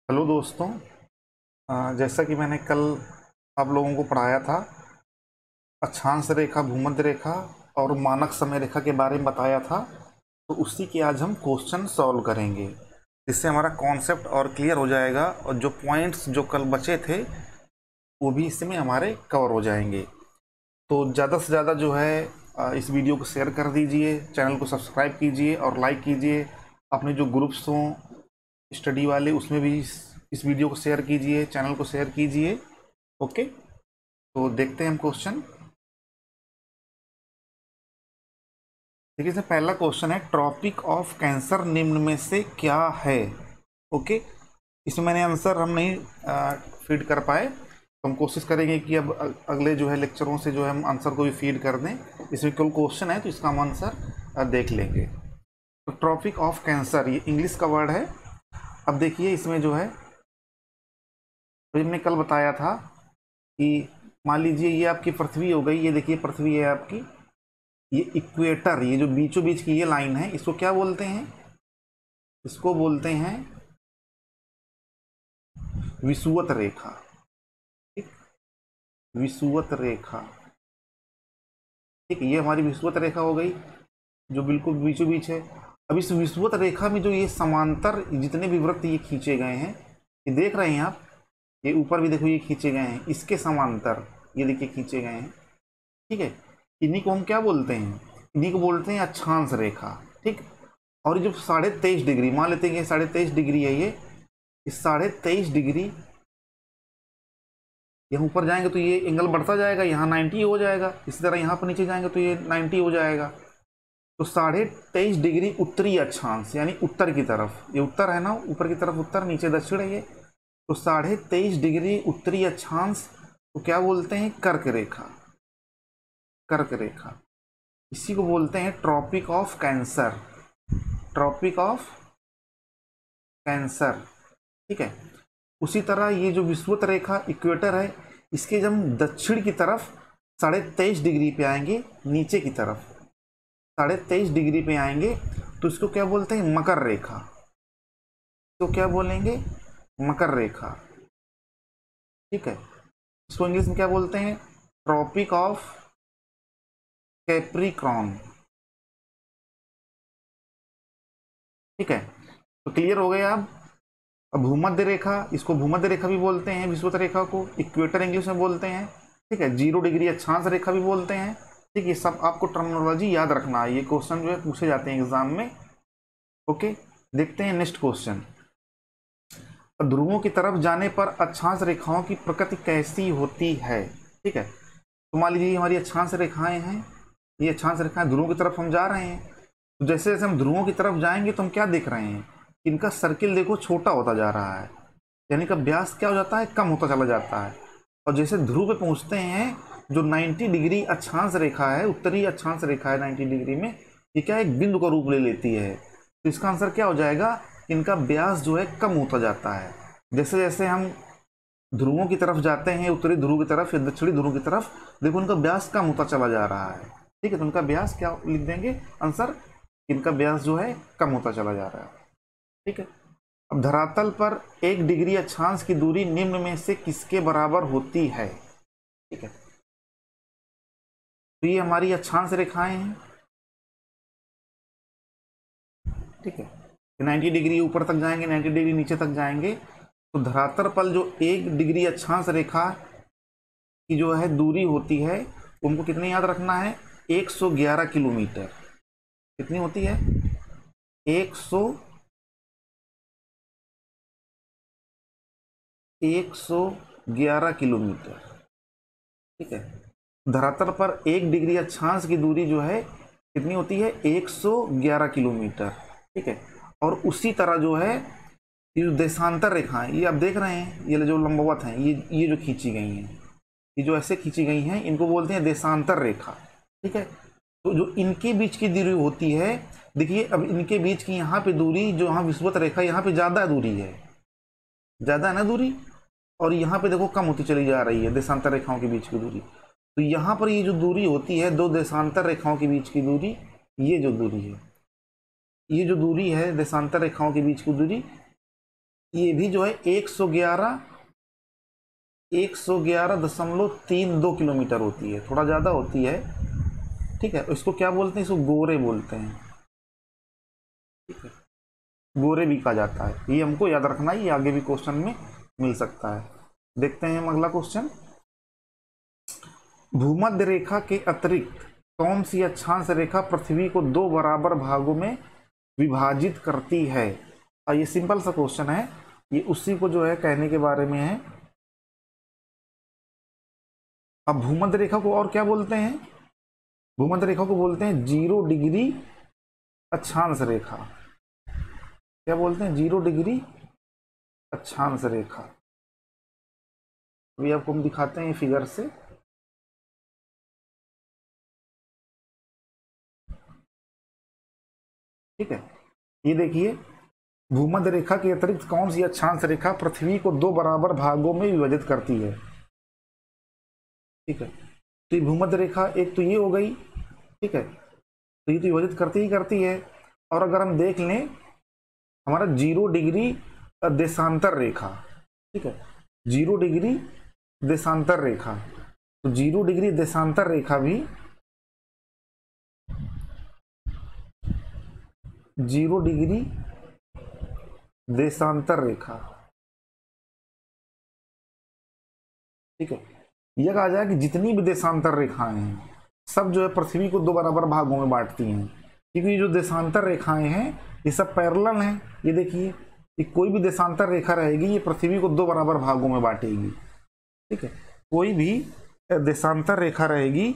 Hello दोस्तों। जैसा कि मैंने कल आप लोगों को पढ़ाया था, अक्षांश रेखा, भूमध्य रेखा और मानक समय रेखा के बारे में बताया था, तो उसी के आज हम क्वेश्चन सॉल्व करेंगे। इससे हमारा कॉन्सेप्ट और क्लियर हो जाएगा और जो पॉइंट्स जो कल बचे थे वो भी इसमें हमारे कवर हो जाएंगे। तो ज़्यादा से ज़्यादा जो है इस वीडियो को शेयर कर दीजिए, चैनल को सब्सक्राइब कीजिए और लाइक कीजिए। अपने जो ग्रुप्स हों स्टडी वाले उसमें भी इस वीडियो को शेयर कीजिए, चैनल को शेयर कीजिए। ओके, तो देखते हैं हम क्वेश्चन। देखिए सर, पहला क्वेश्चन है ट्रॉपिक ऑफ कैंसर निम्न में से क्या है। ओके, इसमें मैंने आंसर हम नहीं फीड कर पाए, तो हम कोशिश करेंगे कि अब अगले जो है लेक्चरों से जो है हम आंसर को भी फीड कर दें। इसमें केवल क्वेश्चन है तो इसका हम आंसर देख लेंगे। तो ट्रॉपिक ऑफ कैंसर ये इंग्लिश का वर्ड है। अब देखिए इसमें जो है, तो हमने कल बताया था कि मान लीजिए ये आपकी पृथ्वी हो गई, ये देखिए पृथ्वी है आपकी, ये इक्वेटर, ये जो बीचों बीच की ये लाइन है, इसको क्या बोलते हैं? इसको बोलते हैं विषुवत रेखा। ठीक, विषुवत रेखा। ठीक, ये हमारी विषुवत रेखा हो गई जो बिल्कुल बीचों बीच है। अब इस विषुवत रेखा में जो ये समांतर जितने भी वृत्त ये खींचे गए हैं, ये देख रहे हैं आप, ये ऊपर भी देखो ये खींचे गए हैं, इसके समांतर ये देखिए खींचे गए हैं। ठीक है, इन्हीं को हम क्या बोलते हैं? इन्हीं को बोलते हैं अक्षांश रेखा। ठीक, और ये जो 23.5 डिग्री मान लेते हैं कि 23.5 डिग्री है, ये 23.5 डिग्री, यहाँ ऊपर जाएंगे तो ये एंगल बढ़ता जाएगा, यहाँ 90 हो जाएगा। इसी तरह यहाँ पर नीचे जाएंगे तो ये 90 हो जाएगा। तो 23.5 डिग्री उत्तरी अक्षांश यानी उत्तर की तरफ, ये उत्तर है ना, ऊपर की तरफ उत्तर, नीचे दक्षिण है ये। तो 23.5 डिग्री उत्तरी अक्षांश को क्या बोलते हैं? कर्क रेखा। कर्क रेखा, इसी को बोलते हैं tropic of cancer. Tropic of cancer. ठीक है, उसी तरह ये जो विषुवत रेखा इक्वेटर है, इसके जब हम दक्षिण की तरफ 23.5 डिग्री पे आएंगे, नीचे की तरफ 23.5 डिग्री पे आएंगे, तो इसको क्या बोलते हैं? मकर रेखा। तो क्या बोलेंगे? मकर रेखा। ठीक है, इसको इंग्लिश में क्या बोलते हैं? Tropic of capricorn. ठीक है, तो क्लियर हो गया। अब भूमध्य रेखा, इसको भूमध्य रेखा भी बोलते हैं, विषुवत रेखा को इक्वेटर इंग्लिश में बोलते हैं। ठीक है, 0 डिग्री अक्षांश रेखा भी बोलते हैं। ठीक है, ये सब आपको टर्मिनोलॉजी याद रखना है, ये क्वेश्चन जो है पूछे जाते हैं एग्जाम में। ओके, देखते हैं नेक्स्ट क्वेश्चन। ध्रुवों की तरफ जाने पर अक्षांश रेखाओं की प्रकृति कैसी होती है? ठीक है, तो मान लीजिए हमारी अक्षांश रेखाएं हैं, ये अक्षांश रेखाएं, ध्रुवों की तरफ हम जा रहे हैं। तो जैसे जैसे हम ध्रुवों की तरफ जाएंगे तो हम क्या देख रहे हैं? इनका सर्किल देखो छोटा होता जा रहा है, यानी कि व्यास क्या हो जाता है? कम होता चला जाता है। और जैसे ध्रुव पे पहुंचते हैं, जो 90 डिग्री अक्षांश रेखा है, उत्तरी अक्षांश रेखा है 90 डिग्री में, ये क्या एक बिंदु का रूप ले लेती है। तो इसका आंसर क्या हो जाएगा? इनका व्यास जो है कम होता जाता है। जैसे जैसे हम ध्रुवों की तरफ जाते हैं, उत्तरी ध्रुव की तरफ या दक्षिणी ध्रुव की तरफ, देखो उनका व्यास कम होता चला जा रहा है। ठीक है, तो उनका व्यास क्या लिख देंगे आंसर? इनका व्यास जो है कम होता चला जा रहा है। ठीक है, अब धरातल पर 1 डिग्री अक्षांश की दूरी निम्न में से किसके बराबर होती है? ठीक है, तो ये हमारी अक्षांश रेखाएं हैं। ठीक है, 90 डिग्री ऊपर तक जाएंगे, 90 डिग्री नीचे तक जाएंगे, तो धरातल पर जो 1 डिग्री अक्षांश रेखा की जो है दूरी होती है, उनको कितनी याद रखना है? 111 किलोमीटर। कितनी होती है? 111 किलोमीटर। ठीक है, धरातल पर 1 डिग्री अक्षांश की दूरी जो है कितनी होती है? 111 किलोमीटर। ठीक है, और उसी तरह जो है ये जो देशांतर रेखा है, ये आप देख रहे हैं, ये जो लंबवत हैं, ये जो खींची गई हैं, ये जो ऐसे खींची गई हैं, इनको बोलते हैं देशांतर रेखा। ठीक है, तो जो इनके बीच की दूरी होती है, देखिए अब इनके बीच की यहाँ पे दूरी, जो यहाँ विषुवत रेखा, यहाँ पे ज्यादा दूरी है, ज्यादा है ना दूरी, और यहाँ पे देखो कम होती चली जा रही है देशांतर रेखाओं के बीच की दूरी। तो यहाँ पर ये जो दूरी होती है, दो देशांतर रेखाओं के बीच की दूरी, ये जो दूरी है, ये जो दूरी है देशांतर रेखाओं के बीच की दूरी, ये भी जो है 111.32 किलोमीटर होती है, थोड़ा ज़्यादा होती है। ठीक है, इसको क्या बोलते हैं, इसको गोरे बोलते हैं। ठीक है, गोरे भी कहा जाता है, ये हमको याद रखना है, ये आगे भी क्वेश्चन में मिल सकता है। देखते हैं हम अगला क्वेश्चन। भूमध्य रेखा के अतिरिक्त कौन सी अक्षांश रेखा पृथ्वी को दो बराबर भागों में विभाजित करती है? और ये सिंपल सा क्वेश्चन है, ये उसी को जो है कहने के बारे में है। अब भूमध्य रेखा को और क्या बोलते हैं? भूमध्य रेखा को बोलते हैं 0 डिग्री अक्षांश रेखा। क्या बोलते हैं? 0 डिग्री अक्षांश रेखा। अभी आपको हम दिखाते हैं फिगर से। ठीक है, ये देखिए, भूमध्य रेखा के अतिरिक्त कौन सी अक्षांश रेखा पृथ्वी को दो बराबर भागों में विभाजित करती है? ठीक है, तो ये भूमध्य रेखा एक तो ये हो गई। ठीक है, तो ये तो विभाजित करती ही करती है। और अगर हम देख लें हमारा 0 डिग्री देशांतर रेखा, ठीक है, 0 डिग्री देशांतर रेखा, तो 0 डिग्री देशांतर रेखा भी 0 डिग्री देशांतर रेखा। ठीक है, यह कहा जाए कि जितनी भी देशांतर रेखाएं हैं सब जो है पृथ्वी को दो बराबर भागों में बांटती हैं, क्योंकि जो देशांतर रेखाएं हैं ये सब पैरेलल हैं। ये देखिए, कि कोई भी देशांतर रेखा रहेगी ये पृथ्वी को दो बराबर भागों में बांटेगी। ठीक है, कोई भी देशांतर रेखा रहेगी,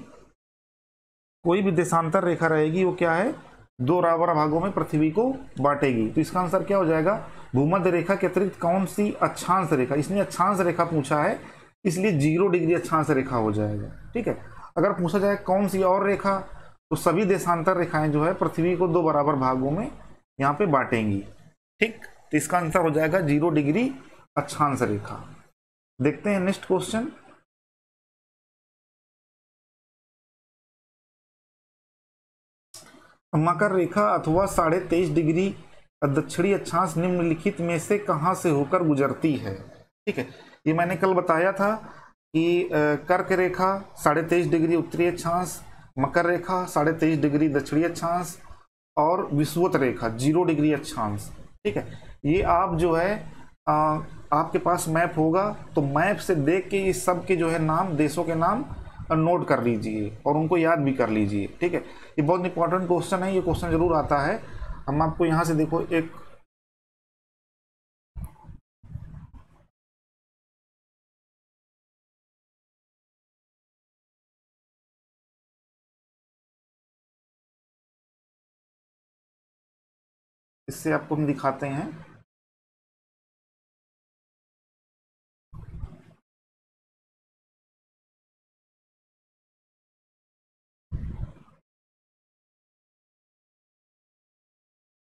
कोई भी देशांतर रेखा रहेगी वो क्या है, दो बराबर भागों में पृथ्वी को बांटेगी। तो इसका आंसर क्या हो जाएगा? भूमध्य रेखा के अतिरिक्त कौन सी अक्षांश रेखा, इसने अक्षांश रेखा पूछा है इसलिए 0 डिग्री अक्षांश रेखा हो जाएगा। ठीक है, अगर पूछा जाए कौन सी और रेखा, तो सभी देशांतर रेखाएं जो है पृथ्वी को दो बराबर भागों में यहाँ पे बांटेंगी। ठीक, तो इसका आंसर हो जाएगा 0 डिग्री अक्षांश रेखा। देखते हैं नेक्स्ट क्वेश्चन। मकर रेखा अथवा 23.5 डिग्री दक्षिणी अक्षांश निम्नलिखित में से कहां से होकर गुजरती है? ठीक है, ये मैंने कल बताया था कि कर्क रेखा 23.5 डिग्री उत्तरी अक्षांश, मकर रेखा 23.5 डिग्री दक्षिणी अक्षांश और विषुवत रेखा 0 डिग्री अक्षांश। ठीक है, ये आप जो है आपके पास मैप होगा तो मैप से देख के इस सब के जो है नाम, देशों के नाम नोट कर लीजिए और उनको याद भी कर लीजिए। ठीक है, ये बहुत इंपॉर्टेंट क्वेश्चन है, ये क्वेश्चन जरूर आता है। हम आपको यहां से देखो एक इससे आपको हम दिखाते हैं।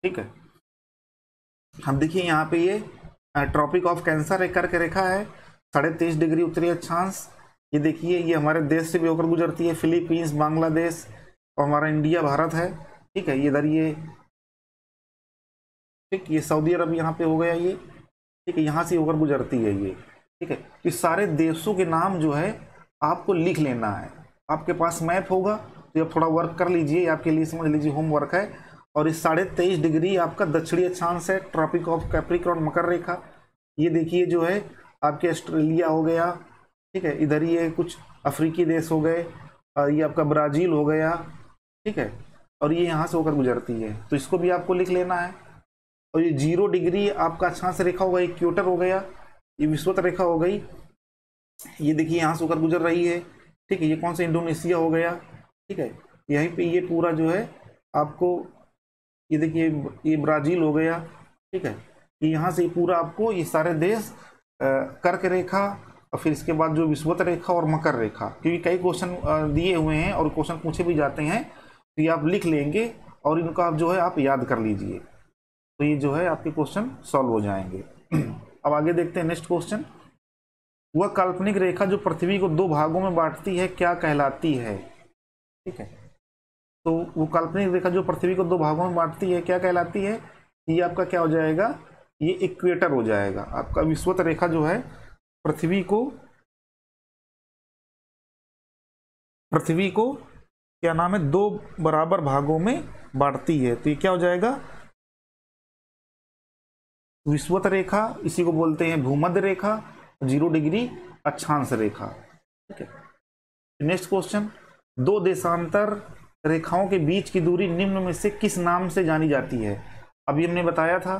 ठीक है, हम देखिए यहाँ पे ये ट्रॉपिक ऑफ कैंसर एक कर्क रेखा है 23.5 डिग्री उत्तरी अक्षांश। ये देखिए, ये हमारे देश से भी होकर गुजरती है, फिलीपींस, बांग्लादेश और हमारा इंडिया, भारत है। ठीक है, ये इधर ये, ठीक, ये सऊदी अरब यहाँ पे हो गया ये। ठीक है, यहाँ से होकर गुजरती है ये। ठीक है, इस सारे देशों के नाम जो है आपको लिख लेना है। आपके पास मैप होगा तो आप थोड़ा वर्क कर लीजिए, आपके लिए समझ लीजिए होमवर्क है। और इस 23.5 डिग्री आपका दक्षिणी अक्षांश है, ट्रॉपिक ऑफ कैप्रिकॉर्न मकर रेखा। ये देखिए जो है आपके ऑस्ट्रेलिया हो गया। ठीक है, इधर ये कुछ अफ्रीकी देश हो गए, और ये आपका ब्राजील हो गया। ठीक है, और ये यहाँ से होकर गुजरती है, तो इसको भी आपको लिख लेना है। और ये 0 डिग्री आपका अक्षांश रेखा होगा, इक्वेटर हो गया, ये विषुवत रेखा हो गई। ये देखिए यहाँ से होकर गुजर रही है। ठीक है, ये कौन सा, इंडोनेशिया हो गया। ठीक है, यहीं पे ये पूरा जो है आपको, ये देखिए ये ब्राजील हो गया। ठीक है, ये यहाँ से पूरा आपको ये सारे देश कर्क रेखा और फिर इसके बाद जो विषुवत रेखा और मकर रेखा, क्योंकि कई क्वेश्चन दिए हुए हैं और क्वेश्चन पूछे भी जाते हैं, तो ये आप लिख लेंगे और इनको आप जो है आप याद कर लीजिए, तो ये जो है आपके क्वेश्चन सॉल्व हो जाएंगे। अब आगे देखते हैं नेक्स्ट क्वेश्चन। वह काल्पनिक रेखा जो पृथ्वी को दो भागों में बांटती है क्या कहलाती है? ठीक है, तो वो काल्पनिक रेखा जो पृथ्वी को दो भागों में बांटती है क्या कहलाती है? ये आपका क्या हो जाएगा? ये इक्वेटर हो जाएगा आपका। विषुवत रेखा जो है पृथ्वी को क्या नाम है, दो बराबर भागों में बांटती है। तो ये क्या हो जाएगा, विषुवत रेखा, इसी को बोलते हैं भूमध्य रेखा, 0 डिग्री अक्षांश रेखा। ठीक है, नेक्स्ट क्वेश्चन, दो देशांतर रेखाओं के बीच की दूरी निम्न में से किस नाम से जानी जाती है। अभी हमने बताया था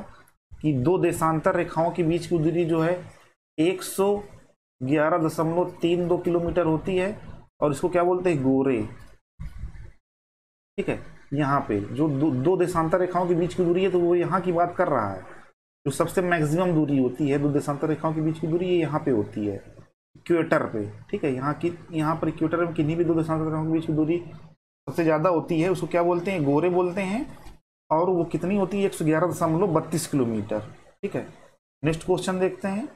कि दो देशांतर रेखाओं के बीच की दूरी जो है 111.32 किलोमीटर होती है और इसको क्या बोलते हैं, गोरे। ठीक है, यहाँ पे जो दो देशांतर रेखाओं के बीच की दूरी है तो वो यहाँ की बात कर रहा है। जो सबसे मैक्सिमम दूरी होती है दो देशांतर रेखाओं के बीच की दूरी, ये यहाँ पे होती है इक्वेटर पे। ठीक है, यहाँ पर इक्वेटर में किन्हीं भी दो देशांतर रेखाओं के बीच की दूरी सबसे ज्यादा होती है, उसको क्या बोलते हैं, गोरे बोलते हैं। और वो कितनी होती है, 111.32 किलोमीटर। ठीक है, नेक्स्ट क्वेश्चन देखते हैं,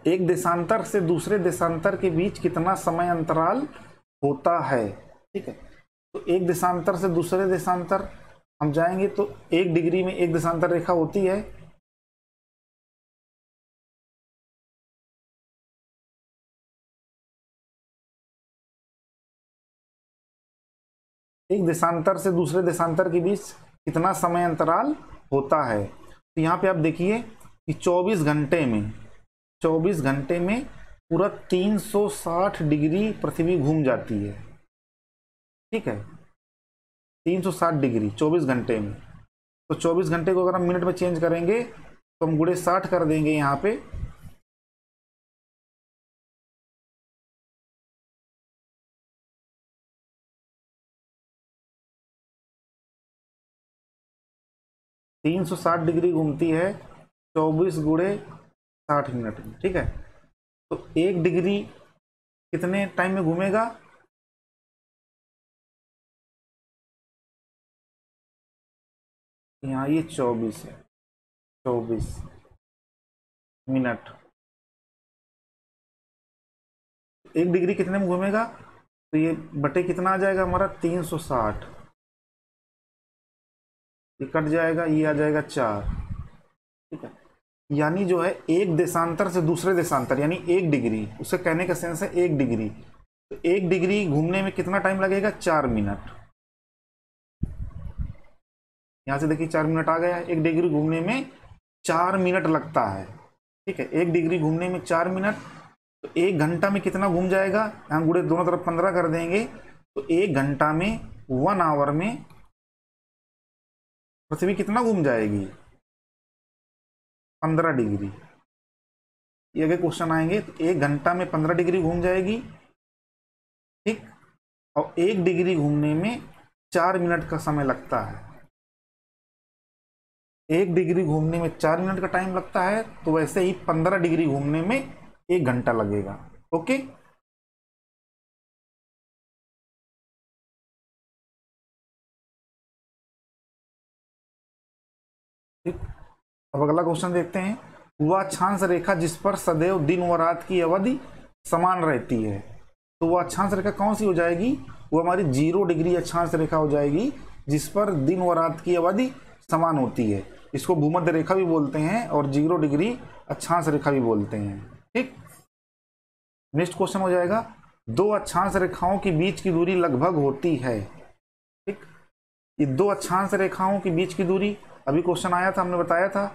एक देशांतर से दूसरे देशांतर के बीच कितना समय अंतराल होता है। ठीक है, तो एक देशांतर से दूसरे देशांतर हम जाएंगे तो 1 डिग्री में एक देशांतर रेखा होती है। एक देशांतर से दूसरे देशांतर के बीच कितना समय अंतराल होता है। तो यहाँ पे आप देखिए कि 24 घंटे में पूरा 360 डिग्री पृथ्वी घूम जाती है। ठीक है, 360 डिग्री 24 घंटे में। तो 24 घंटे को अगर हम मिनट में चेंज करेंगे तो हम गुणे 60 कर देंगे यहाँ पे। तीन सौ 60 डिग्री घूमती है 24 गुणे 60 मिनट में। ठीक है, तो 1 डिग्री कितने टाइम में घूमेगा, यहाँ ये 24 है, 24 मिनट। 1 डिग्री कितने में घूमेगा, तो ये बटे कितना आ जाएगा हमारा 360, ये कट जाएगा, ये आ जाएगा 4। ठीक है, यानी जो है एक देशांतर से दूसरे देशांतर यानी 1 डिग्री, उससे कहने का सेंस है 1 डिग्री, तो 1 डिग्री घूमने में कितना टाइम लगेगा, 4 मिनट। यहां से देखिए 4 मिनट आ गया, 1 डिग्री घूमने में 4 मिनट लगता है। ठीक है, 1 डिग्री घूमने में 4 मिनट, तो 1 घंटा में कितना घूम जाएगा, यहाँ गुणे दोनों तरफ 15 कर देंगे, तो 1 घंटा में 1 आवर में पृथ्वी कितना घूम जाएगी, 15 डिग्री। ये अगर क्वेश्चन आएंगे तो 1 घंटा में 15 डिग्री घूम जाएगी। ठीक, और 1 डिग्री घूमने में 4 मिनट का समय लगता है। 1 डिग्री घूमने में 4 मिनट का टाइम लगता है, तो वैसे ही 15 डिग्री घूमने में 1 घंटा लगेगा। ओके, ठीक, अब अगला क्वेश्चन देखते हैं, वह अक्षांश रेखा जिस पर सदैव दिन व रात की अवधि समान रहती है। तो वह अक्षांश रेखा कौन सी हो जाएगी, वो हमारी 0 डिग्री अक्षांश रेखा हो जाएगी, जिस पर दिन व रात की अवधि समान होती है। इसको भूमध्य रेखा भी बोलते हैं और 0 डिग्री अक्षांश रेखा भी बोलते हैं। ठीक, नेक्स्ट क्वेश्चन हो जाएगा, दो अक्षांश रेखाओं के बीच की दूरी लगभग होती है। ठीक, ये दो अक्षांश रेखाओं के बीच की दूरी, अभी क्वेश्चन आया था, हमने बताया था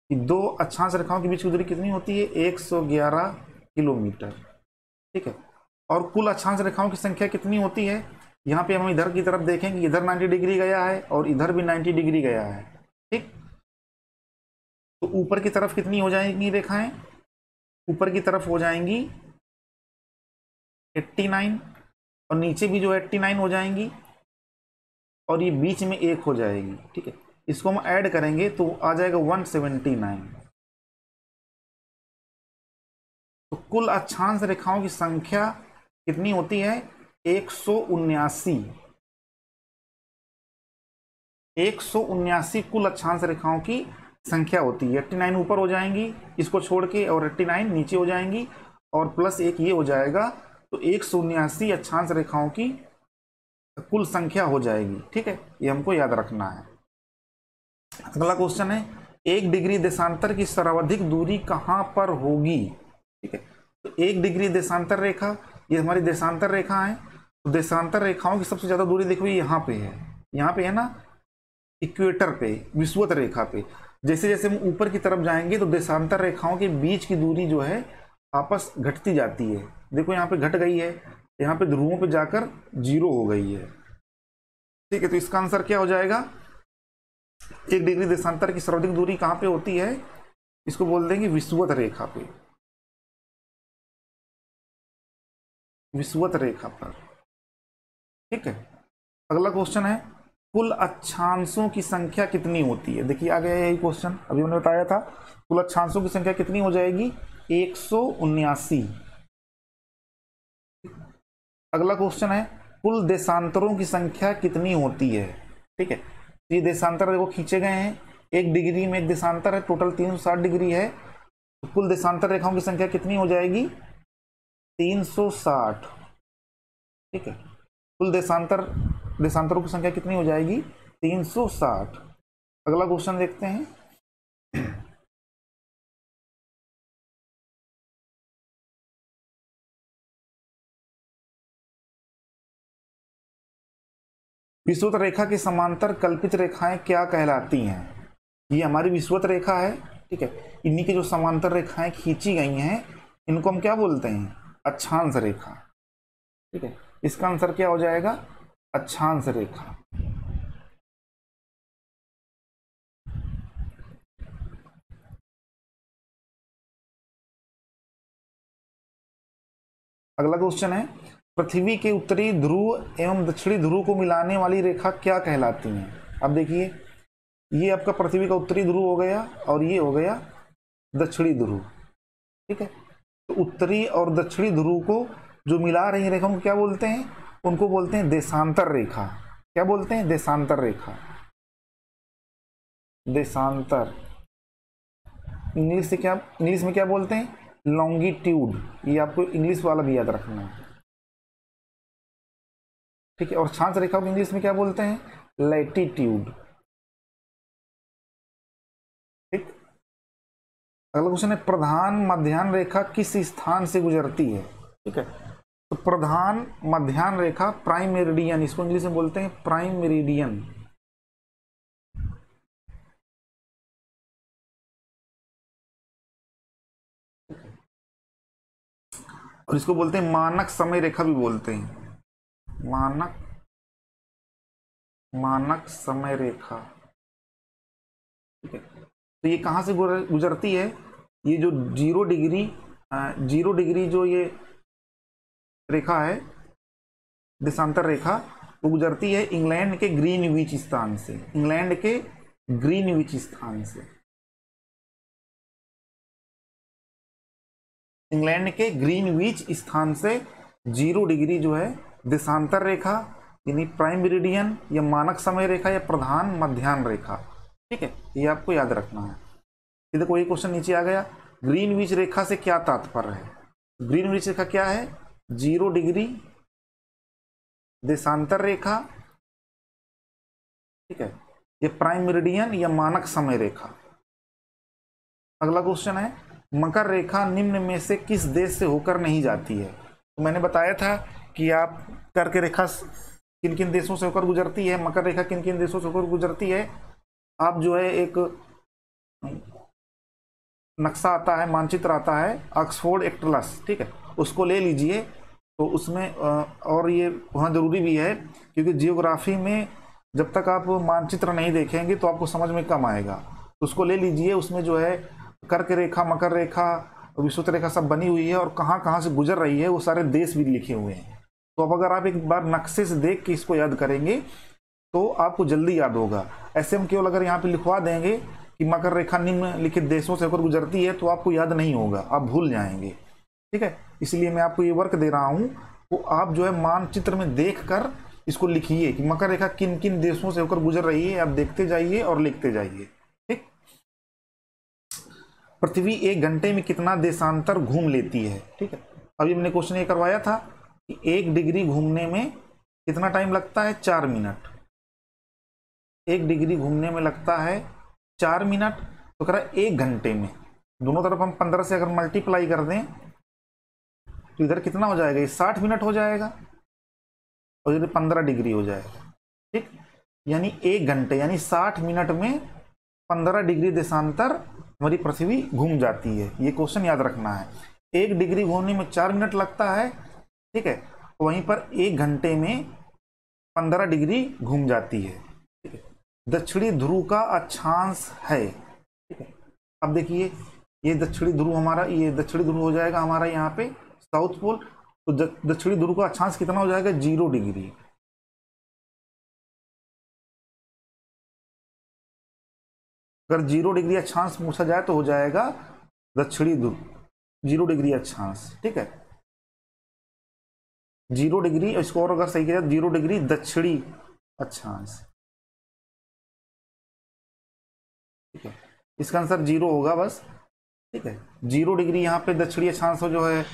कि दो अक्षांश रेखाओं के बीच की दूरी कितनी होती है, 111 किलोमीटर। ठीक है, और कुल अक्षांश रेखाओं की संख्या कितनी होती है, यहाँ पे हम इधर की तरफ देखेंगे, इधर 90 डिग्री गया है और इधर भी 90 डिग्री गया है। ठीक, तो ऊपर की तरफ कितनी हो जाएंगी रेखाएं, ऊपर की तरफ हो जाएंगी 89 और नीचे भी जो है 89 हो जाएंगी और ये बीच में एक हो जाएगी। ठीक है, इसको हम ऐड करेंगे तो आ जाएगा 179। तो कुल अक्षांश रेखाओं की संख्या कितनी होती है, 179। 179 कुल अक्षांश रेखाओं की संख्या होती है। 89 ऊपर हो जाएंगी इसको छोड़ के और 89 नीचे हो जाएंगी और प्लस एक ये हो जाएगा, तो 179 अक्षांश रेखाओं की कुल संख्या हो जाएगी। ठीक है, ये हमको याद रखना है। अगला क्वेश्चन है, 1 डिग्री देशांतर की सर्वाधिक दूरी कहाँ पर होगी? ठीक है, तो 1 डिग्री देशांतर रेखा, ये हमारी देशांतर रेखा है। तो देशांतर रेखाओं की सबसे ज्यादा दूरी देखो यहाँ पे है, यहाँ पे है ना, इक्वेटर पे, विषुवत रेखा पे। जैसे जैसे हम ऊपर की तरफ जाएंगे तो देशांतर रेखाओं के बीच की दूरी जो है आपस घटती जाती है। देखो यहाँ पे घट गई है, यहाँ पे ध्रुवों पे जाकर 0 हो गई है। ठीक है, तो इसका आंसर क्या हो जाएगा? 1 डिग्री देशांतर की सर्वाधिक दूरी कहाँ पे होती है? इसको बोल देंगे विषुवत रेखा पे, विषुवत रेखा पर। ठीक है, अगला क्वेश्चन है, कुल अक्षांशों की संख्या कितनी होती है? देखिए आ गया यही क्वेश्चन, अभी हमने बताया था। कुल अक्षांशों की संख्या कितनी हो जाएगी? 179। अगला क्वेश्चन है, कुल देशांतरों की संख्या कितनी होती है? ठीक है, ये देशांतर देखो खींचे गए हैं, 1 डिग्री में एक देशांतर है, टोटल 360 डिग्री है। तो कुल देशांतर रेखाओं की संख्या कितनी हो जाएगी? 360। ठीक है, कुल देशांतरों की संख्या कितनी हो जाएगी? 360। अगला क्वेश्चन देखते हैं, विषुवत रेखा के समांतर कल्पित रेखाएं क्या कहलाती हैं? ये हमारी विषुवत रेखा है। ठीक है, इन्हीं की जो समांतर रेखाएं खींची गई हैं इनको हम क्या बोलते हैं? अक्षांश रेखा। ठीक है, इसका आंसर क्या हो जाएगा? अक्षांश रेखा। अगला क्वेश्चन है, पृथ्वी के उत्तरी ध्रुव एवं दक्षिणी ध्रुव को मिलाने वाली रेखा क्या कहलाती है? अब देखिए, ये आपका पृथ्वी का उत्तरी ध्रुव हो गया और ये हो गया दक्षिणी ध्रुव। ठीक है, तो उत्तरी और दक्षिणी ध्रुव को जो मिला रही रेखा को क्या बोलते हैं? उनको बोलते हैं देशांतर रेखा। क्या बोलते हैं? देशांतर रेखा। देशांतर इंग्लिश में क्या बोलते हैं? लॉन्गिट्यूड। ये आपको इंग्लिश वाला भी याद रखना है। ठीक है, और अक्षांश रेखा को इंग्लिश में क्या बोलते हैं? लैटिट्यूड। ठीक, अगला क्वेश्चन है, प्रधान मध्याह्न रेखा किस स्थान से गुजरती है? ठीक है, तो प्रधान मध्याह्न रेखा प्राइम मेरिडियन, इसको इंग्लिश में बोलते हैं प्राइम मेरिडियन। और इसको बोलते हैं मानक समय रेखा भी बोलते हैं, मानक समय रेखा। ठीक है, तो ये कहाँ से गुजरती है? ये जो 0 डिग्री जो ये रेखा है, देशांतर रेखा, वो गुजरती है इंग्लैंड के ग्रीनविच स्थान से। इंग्लैंड के ग्रीनविच स्थान से, इंग्लैंड के ग्रीनविच स्थान से 0 डिग्री जो है देशांतर रेखा, यानी प्राइम मेरिडियन या मानक समय रेखा या प्रधान मध्याह्न रेखा। ठीक है, ये आपको याद रखना है। ये देखो ये क्वेश्चन नीचे आ गया, ग्रीनविच रेखा से क्या तात्पर्य है? ग्रीनविच रेखा क्या है? 0 डिग्री देशांतर रेखा। ठीक है, ये प्राइम मेरिडियन या मानक समय रेखा। अगला क्वेश्चन है, मकर रेखा निम्न में से किस देश से होकर नहीं जाती है? तो मैंने बताया था कि आप कर्क रेखा किन किन देशों से होकर गुजरती है, मकर रेखा किन किन देशों से होकर गुजरती है। आप जो है एक नक्शा आता है, मानचित्र आता है, ऑक्सफोर्ड एटलस। ठीक है, उसको ले लीजिए, तो उसमें और ये होना जरूरी भी है, क्योंकि जियोग्राफी में जब तक आप मानचित्र नहीं देखेंगे तो आपको समझ में कम आएगा। तो उसको ले लीजिए, उसमें जो है कर्क रेखा, मकर रेखा, विषुवत रेखा सब बनी हुई है, और कहाँ कहाँ से गुजर रही है वो सारे देश भी लिखे हुए हैं। तो अब अगर आप एक बार नक्शे से देख के इसको याद करेंगे तो आपको जल्दी याद होगा। ऐसे हम केवल अगर यहाँ पे लिखवा देंगे कि मकर रेखा निम्नलिखित देशों से होकर गुजरती है, तो आपको याद नहीं होगा, आप भूल जाएंगे। ठीक है, इसलिए मैं आपको ये वर्क दे रहा हूँ, वो आप जो है मानचित्र में देख कर इसको लिखिए कि मकर रेखा किन किन देशों से होकर गुजर रही है। आप देखते जाइए और लिखते जाइए। ठीक, पृथ्वी 1 घंटे में कितना देशांतर घूम लेती है? ठीक है, अभी हमने क्वेश्चन ये करवाया था कि 1 डिग्री घूमने में कितना टाइम लगता है? 4 मिनट। 1 डिग्री घूमने में लगता है 4 मिनट, तो कह रहा है 1 घंटे में। दोनों तरफ हम 15 से अगर मल्टीप्लाई कर दें तो इधर कितना हो जाएगा, ये 60 मिनट हो जाएगा और इधर 15 डिग्री हो जाएगा। ठीक, यानी 1 घंटे यानी 60 मिनट में 15 डिग्री देशांतर हमारी पृथ्वी घूम जाती है। ये क्वेश्चन याद रखना है। 1 डिग्री घूमने में 4 मिनट लगता है, ठीक है, वहीं पर 1 घंटे में 15 डिग्री घूम जाती है। ठीक है, दक्षिणी ध्रुव का अक्षांश है। ठीक है, अब देखिए ये दक्षिणी ध्रुव हमारा, ये दक्षिणी ध्रुव हो जाएगा हमारा यहाँ पे साउथ पोल। तो दक्षिणी ध्रुव का अक्षांश कितना हो जाएगा, 0 डिग्री। अगर 0 डिग्री अक्षांश पूछा जाए तो हो जाएगा दक्षिणी ध्रुव 0 डिग्री अक्षांश। ठीक है, 0 डिग्री, इसको और अगर सही किया जाए 0 डिग्री दक्षिणी अक्षांश। ठीक है, इसका आंसर 0 होगा बस। ठीक है, 0 डिग्री यहाँ पे दक्षिणी अक्षांश जो है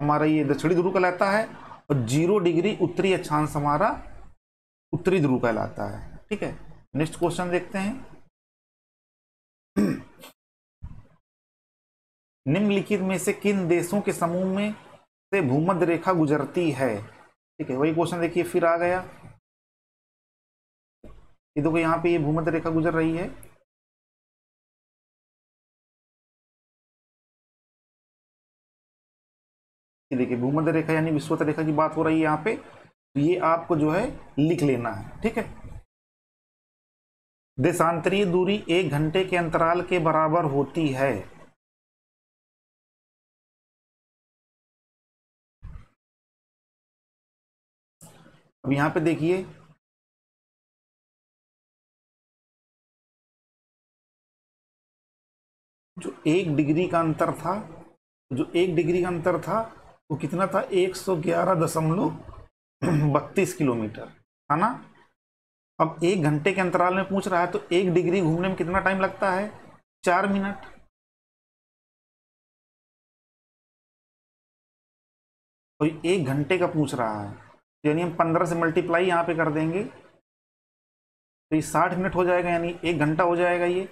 हमारा ये दक्षिणी ध्रुव कहलाता है, और 0 डिग्री उत्तरी अक्षांश हमारा उत्तरी ध्रुव कहलाता है। ठीक है, नेक्स्ट क्वेश्चन देखते हैं। निम्नलिखित में से किन देशों के समूह में से भूमध्य रेखा गुजरती है। ठीक है, वही क्वेश्चन देखिए फिर आ गया। ये देखो यहाँ पे ये भूमध्य रेखा गुजर रही है। ये देखिए भूमध्य रेखा यानी विषुवत रेखा की बात हो रही है यहाँ पे, तो ये आपको जो है लिख लेना है। ठीक है, देशांतरीय दूरी 1 घंटे के अंतराल के बराबर होती है। अब यहां पे देखिए जो 1 डिग्री का अंतर था, जो 1 डिग्री का अंतर था वो कितना था, 111.32 किलोमीटर, है ना। अब 1 घंटे के अंतराल में पूछ रहा है तो 1 डिग्री घूमने में कितना टाइम लगता है, 4 मिनट। तो 1 घंटे का पूछ रहा है, यानी हम 15 से मल्टीप्लाई यहाँ पे कर देंगे तो ये 60 मिनट हो जाएगा, यानी 1 घंटा हो जाएगा ये।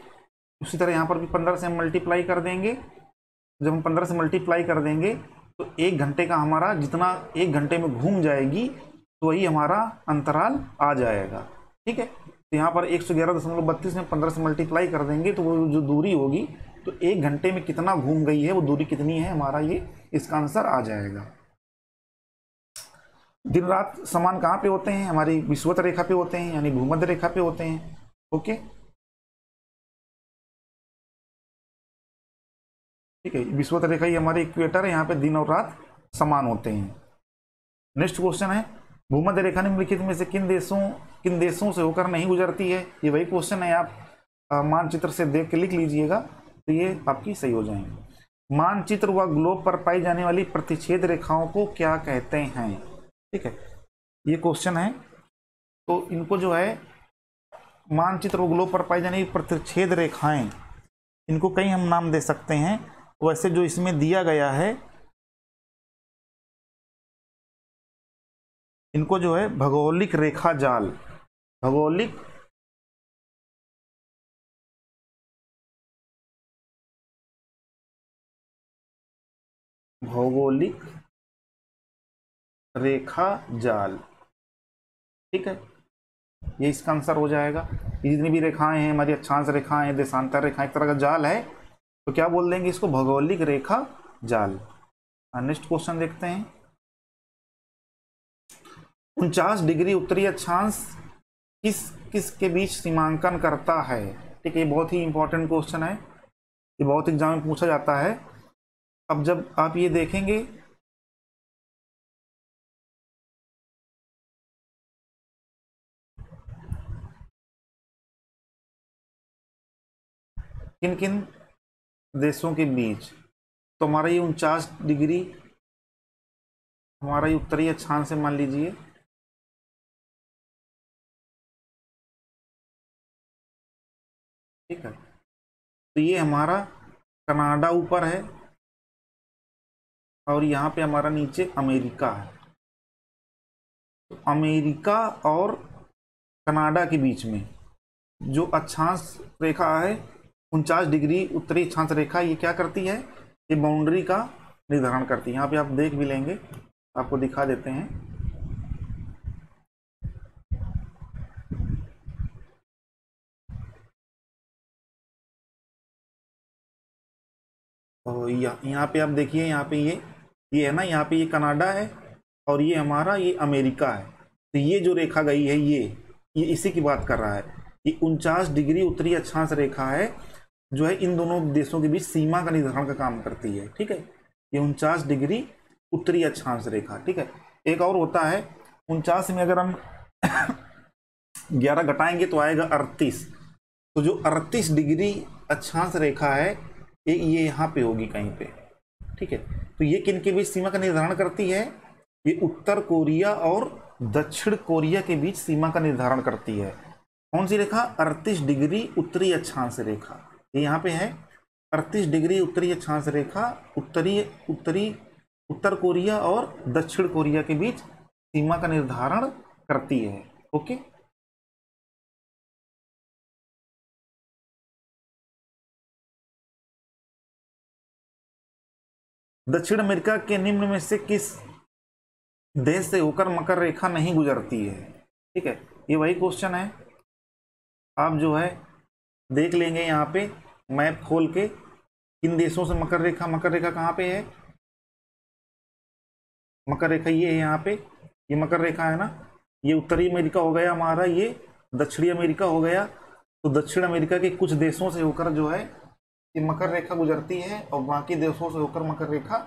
उसी तरह यहाँ पर भी 15 से हम मल्टीप्लाई कर देंगे। जब हम 15 से मल्टीप्लाई कर देंगे तो 1 घंटे का हमारा जितना 1 घंटे में घूम जाएगी तो वही हमारा अंतराल आ जाएगा। ठीक है, तो यहाँ पर 111.32 में 15 से मल्टीप्लाई कर देंगे तो वो जो दूरी होगी, तो 1 घंटे में कितना घूम गई है वो दूरी कितनी है हमारा, ये इसका आंसर आ जाएगा। दिन रात समान कहाँ पे होते हैं, हमारी विषुवत रेखा पे होते हैं, यानी भूमध्य रेखा पे होते हैं। ओके, ठीक है, विषुवत रेखा ही हमारी इक्वेटर है, यहाँ पे दिन और रात समान होते हैं। नेक्स्ट क्वेश्चन है, भूमध्य रेखा निम्नलिखित में से किन देशों से होकर नहीं गुजरती है। ये वही क्वेश्चन है, आप मानचित्र से देख के लिख लीजिएगा तो ये आपकी सही हो जाएंगे। मानचित्र व ग्लोब पर पाई जाने वाली प्रतिच्छेद रेखाओं को क्या कहते हैं। ठीक है, ये क्वेश्चन है, तो इनको जो है मानचित्र व ग्लोब पर पाई जाने वाली प्रतिच्छेद रेखाएं, इनको कई हम नाम दे सकते हैं। वैसे जो इसमें दिया गया है इनको जो है भौगोलिक रेखा जाल, भौगोलिक रेखा जाल। ठीक है, ये इसका आंसर हो जाएगा। ये जितनी भी रेखाएं हैं हमारी अक्षांश रेखाएं, देशांतर रेखाएं, एक तरह का जाल है, तो क्या बोल देंगे इसको, भौगोलिक रेखा जाल। नेक्स्ट क्वेश्चन देखते हैं। 49 डिग्री उत्तरी अक्षांश किस किस के बीच सीमांकन करता है। ठीक है, ये बहुत ही इंपॉर्टेंट क्वेश्चन है, ये बहुत एग्जाम में पूछा जाता है। अब जब आप ये देखेंगे किन किन देशों के बीच, तो हमारा ये 49 डिग्री हमारा ये उत्तरी अक्षांश से मान लीजिए, ठीक है, तो ये हमारा कनाडा ऊपर है और यहाँ पे हमारा नीचे अमेरिका है। तो अमेरिका और कनाडा के बीच में जो अक्षांश रेखा है 49 डिग्री उत्तरी अक्षांश रेखा ये क्या करती है, ये बाउंड्री का निर्धारण करती है। यहाँ पे आप देख भी लेंगे, आपको दिखा देते हैं। तो यहाँ पे आप देखिए, यहाँ पे ये है ना, यहाँ पे ये कनाडा है और ये हमारा ये अमेरिका है। तो ये जो रेखा गई है ये इसी की बात कर रहा है। ये 49 डिग्री उत्तरी अक्षांश रेखा है जो है इन दोनों देशों के बीच सीमा का निर्धारण का काम करती है। ठीक है, ये 49 डिग्री उत्तरी अक्षांश रेखा। ठीक है, एक और होता है 49 में अगर हम 11 घटाएंगे तो आएगा 38। तो जो 38 डिग्री अक्षांश रेखा है ये यहाँ पे होगी कहीं पे। ठीक है, तो ये किन के बीच सीमा का निर्धारण करती है, ये उत्तर कोरिया और दक्षिण कोरिया के बीच सीमा का निर्धारण करती है। कौन सी रेखा, 38 डिग्री उत्तरी अक्षांश रेखा, ये यहाँ पे है 38 डिग्री उत्तरी अक्षांश रेखा उत्तर कोरिया और दक्षिण कोरिया के बीच सीमा का निर्धारण करती है। ओके, दक्षिण अमेरिका के निम्न में से किस देश से होकर मकर रेखा नहीं गुजरती है। ठीक है, ये वही क्वेश्चन है, आप जो है देख लेंगे यहाँ पे मैप खोल के, किन देशों से मकर रेखा कहाँ पे है, मकर रेखा ये है यहाँ पे, ये मकर रेखा है ना, ये उत्तरी अमेरिका हो गया हमारा, ये दक्षिणी अमेरिका हो गया। तो दक्षिण अमेरिका के कुछ देशों से होकर जो है ये मकर रेखा गुजरती है और बाकी देशों से होकर मकर रेखा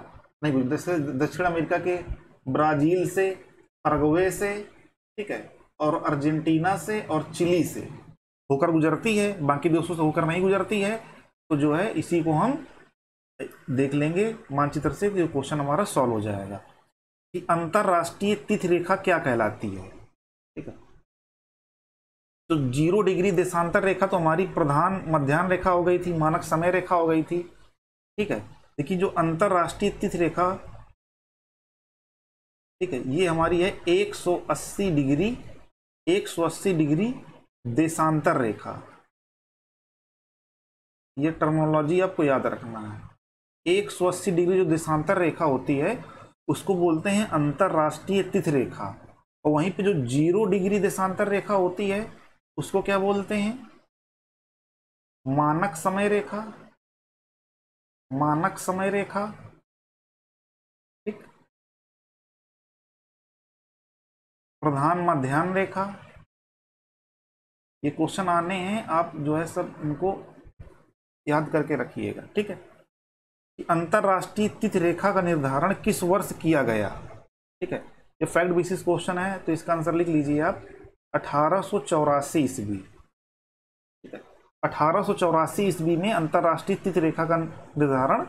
नहीं गुजरती। जैसे दक्षिण अमेरिका के ब्राजील से, पैराग्वे से, ठीक है, और अर्जेंटीना से और चिली से होकर गुजरती है, बाकी देशों से होकर नहीं गुजरती है। तो जो है इसी को हम देख लेंगे मानचित्र से, तो क्वेश्चन हमारा सॉल्व हो जाएगा कि अंतरराष्ट्रीय तिथि रेखा क्या कहलाती है। ठीक है, तो 0 डिग्री देशांतर रेखा तो हमारी प्रधान मध्याह्न रेखा हो गई थी, मानक समय रेखा हो गई थी। ठीक है, देखिए जो अंतरराष्ट्रीय तिथि रेखा, ठीक है, ये हमारी है 180 डिग्री देशांतर रेखा। ये टर्मिनोलॉजी आपको याद रखना है। 180 डिग्री जो देशांतर रेखा होती है उसको बोलते हैं अंतरराष्ट्रीय तिथि रेखा, और वहीं पे जो 0 डिग्री देशांतर रेखा होती है उसको क्या बोलते हैं, मानक समय रेखा। मानक समय रेखा, ठीक, प्रधान मध्याह्न रेखा। ये क्वेश्चन आने हैं, आप जो है सब इनको याद करके रखिएगा। ठीक है, कि अंतरराष्ट्रीय तिथि रेखा का निर्धारण किस वर्ष किया गया। ठीक है, ये फैक्ट बेसिस क्वेश्चन है, तो इसका आंसर लिख लीजिए आप 1884 ईस्वी। ठीक है, 1884 ईस्वी में अंतरराष्ट्रीय तिथि रेखा का निर्धारण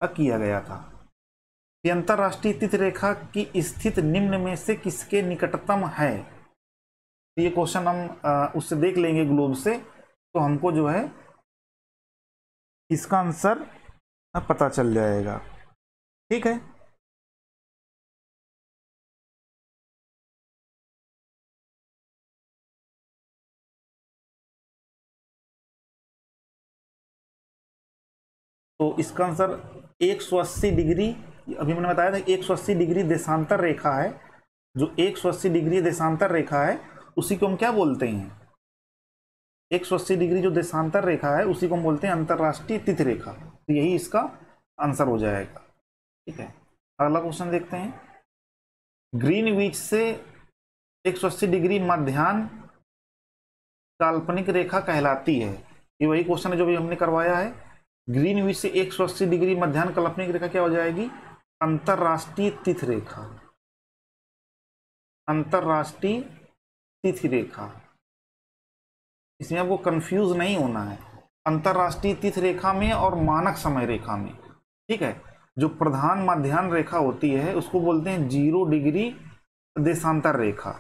किया गया था। कि अंतरराष्ट्रीय तिथि रेखा की स्थिति निम्न में से किसके निकटतम है। ये क्वेश्चन हम उससे देख लेंगे ग्लोब से, तो हमको जो है इसका आंसर पता चल जाएगा। ठीक है, तो इसका आंसर 180 डिग्री, अभी मैंने बताया था 180 डिग्री देशांतर रेखा है। जो 180 डिग्री देशांतर रेखा है उसी को हम क्या बोलते हैं, 180 डिग्री जो देशांतर रेखा है उसी को हम बोलते हैं अंतरराष्ट्रीय तिथि रेखा। तो यही इसका आंसर हो जाएगा। ठीक है, अगला क्वेश्चन देखते हैं। ग्रीनविच से 180 डिग्री मध्याह्न काल्पनिक रेखा कहलाती है। ये वही क्वेश्चन है जो भी हमने करवाया है। ग्रीनविच से 180 डिग्री मध्याह्न काल्पनिक रेखा क्या हो जाएगी, अंतरराष्ट्रीय तिथि रेखा। अंतरराष्ट्रीय तिथि रेखा, इसमें आपको कंफ्यूज नहीं होना है, अंतरराष्ट्रीय तिथि रेखा में और मानक समय रेखा में। ठीक है, जो प्रधान मध्याह्न रेखा होती है उसको बोलते हैं 0 डिग्री देशांतर रेखा।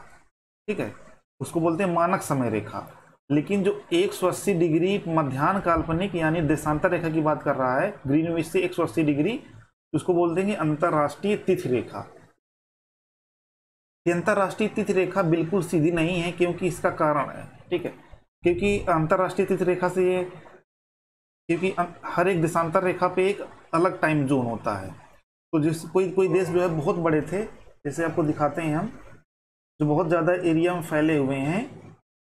ठीक है, उसको बोलते हैं मानक समय रेखा। लेकिन जो 180 डिग्री मध्याह्न काल्पनिक यानी देशांतर रेखा की बात कर रहा है, ग्रीनविच से 180 डिग्री, उसको बोलते हैं अंतरराष्ट्रीय तिथि रेखा। ये अंतरराष्ट्रीय तिथि रेखा बिल्कुल सीधी नहीं है, क्योंकि इसका कारण है। ठीक है, क्योंकि अंतरराष्ट्रीय तिथि रेखा से ये क्योंकि हर एक देशांतर रेखा पे एक अलग टाइम जोन होता है। तो जिस कोई कोई देश जो है बहुत बड़े थे, जैसे आपको दिखाते हैं हम, जो बहुत ज़्यादा एरिया में फैले हुए हैं,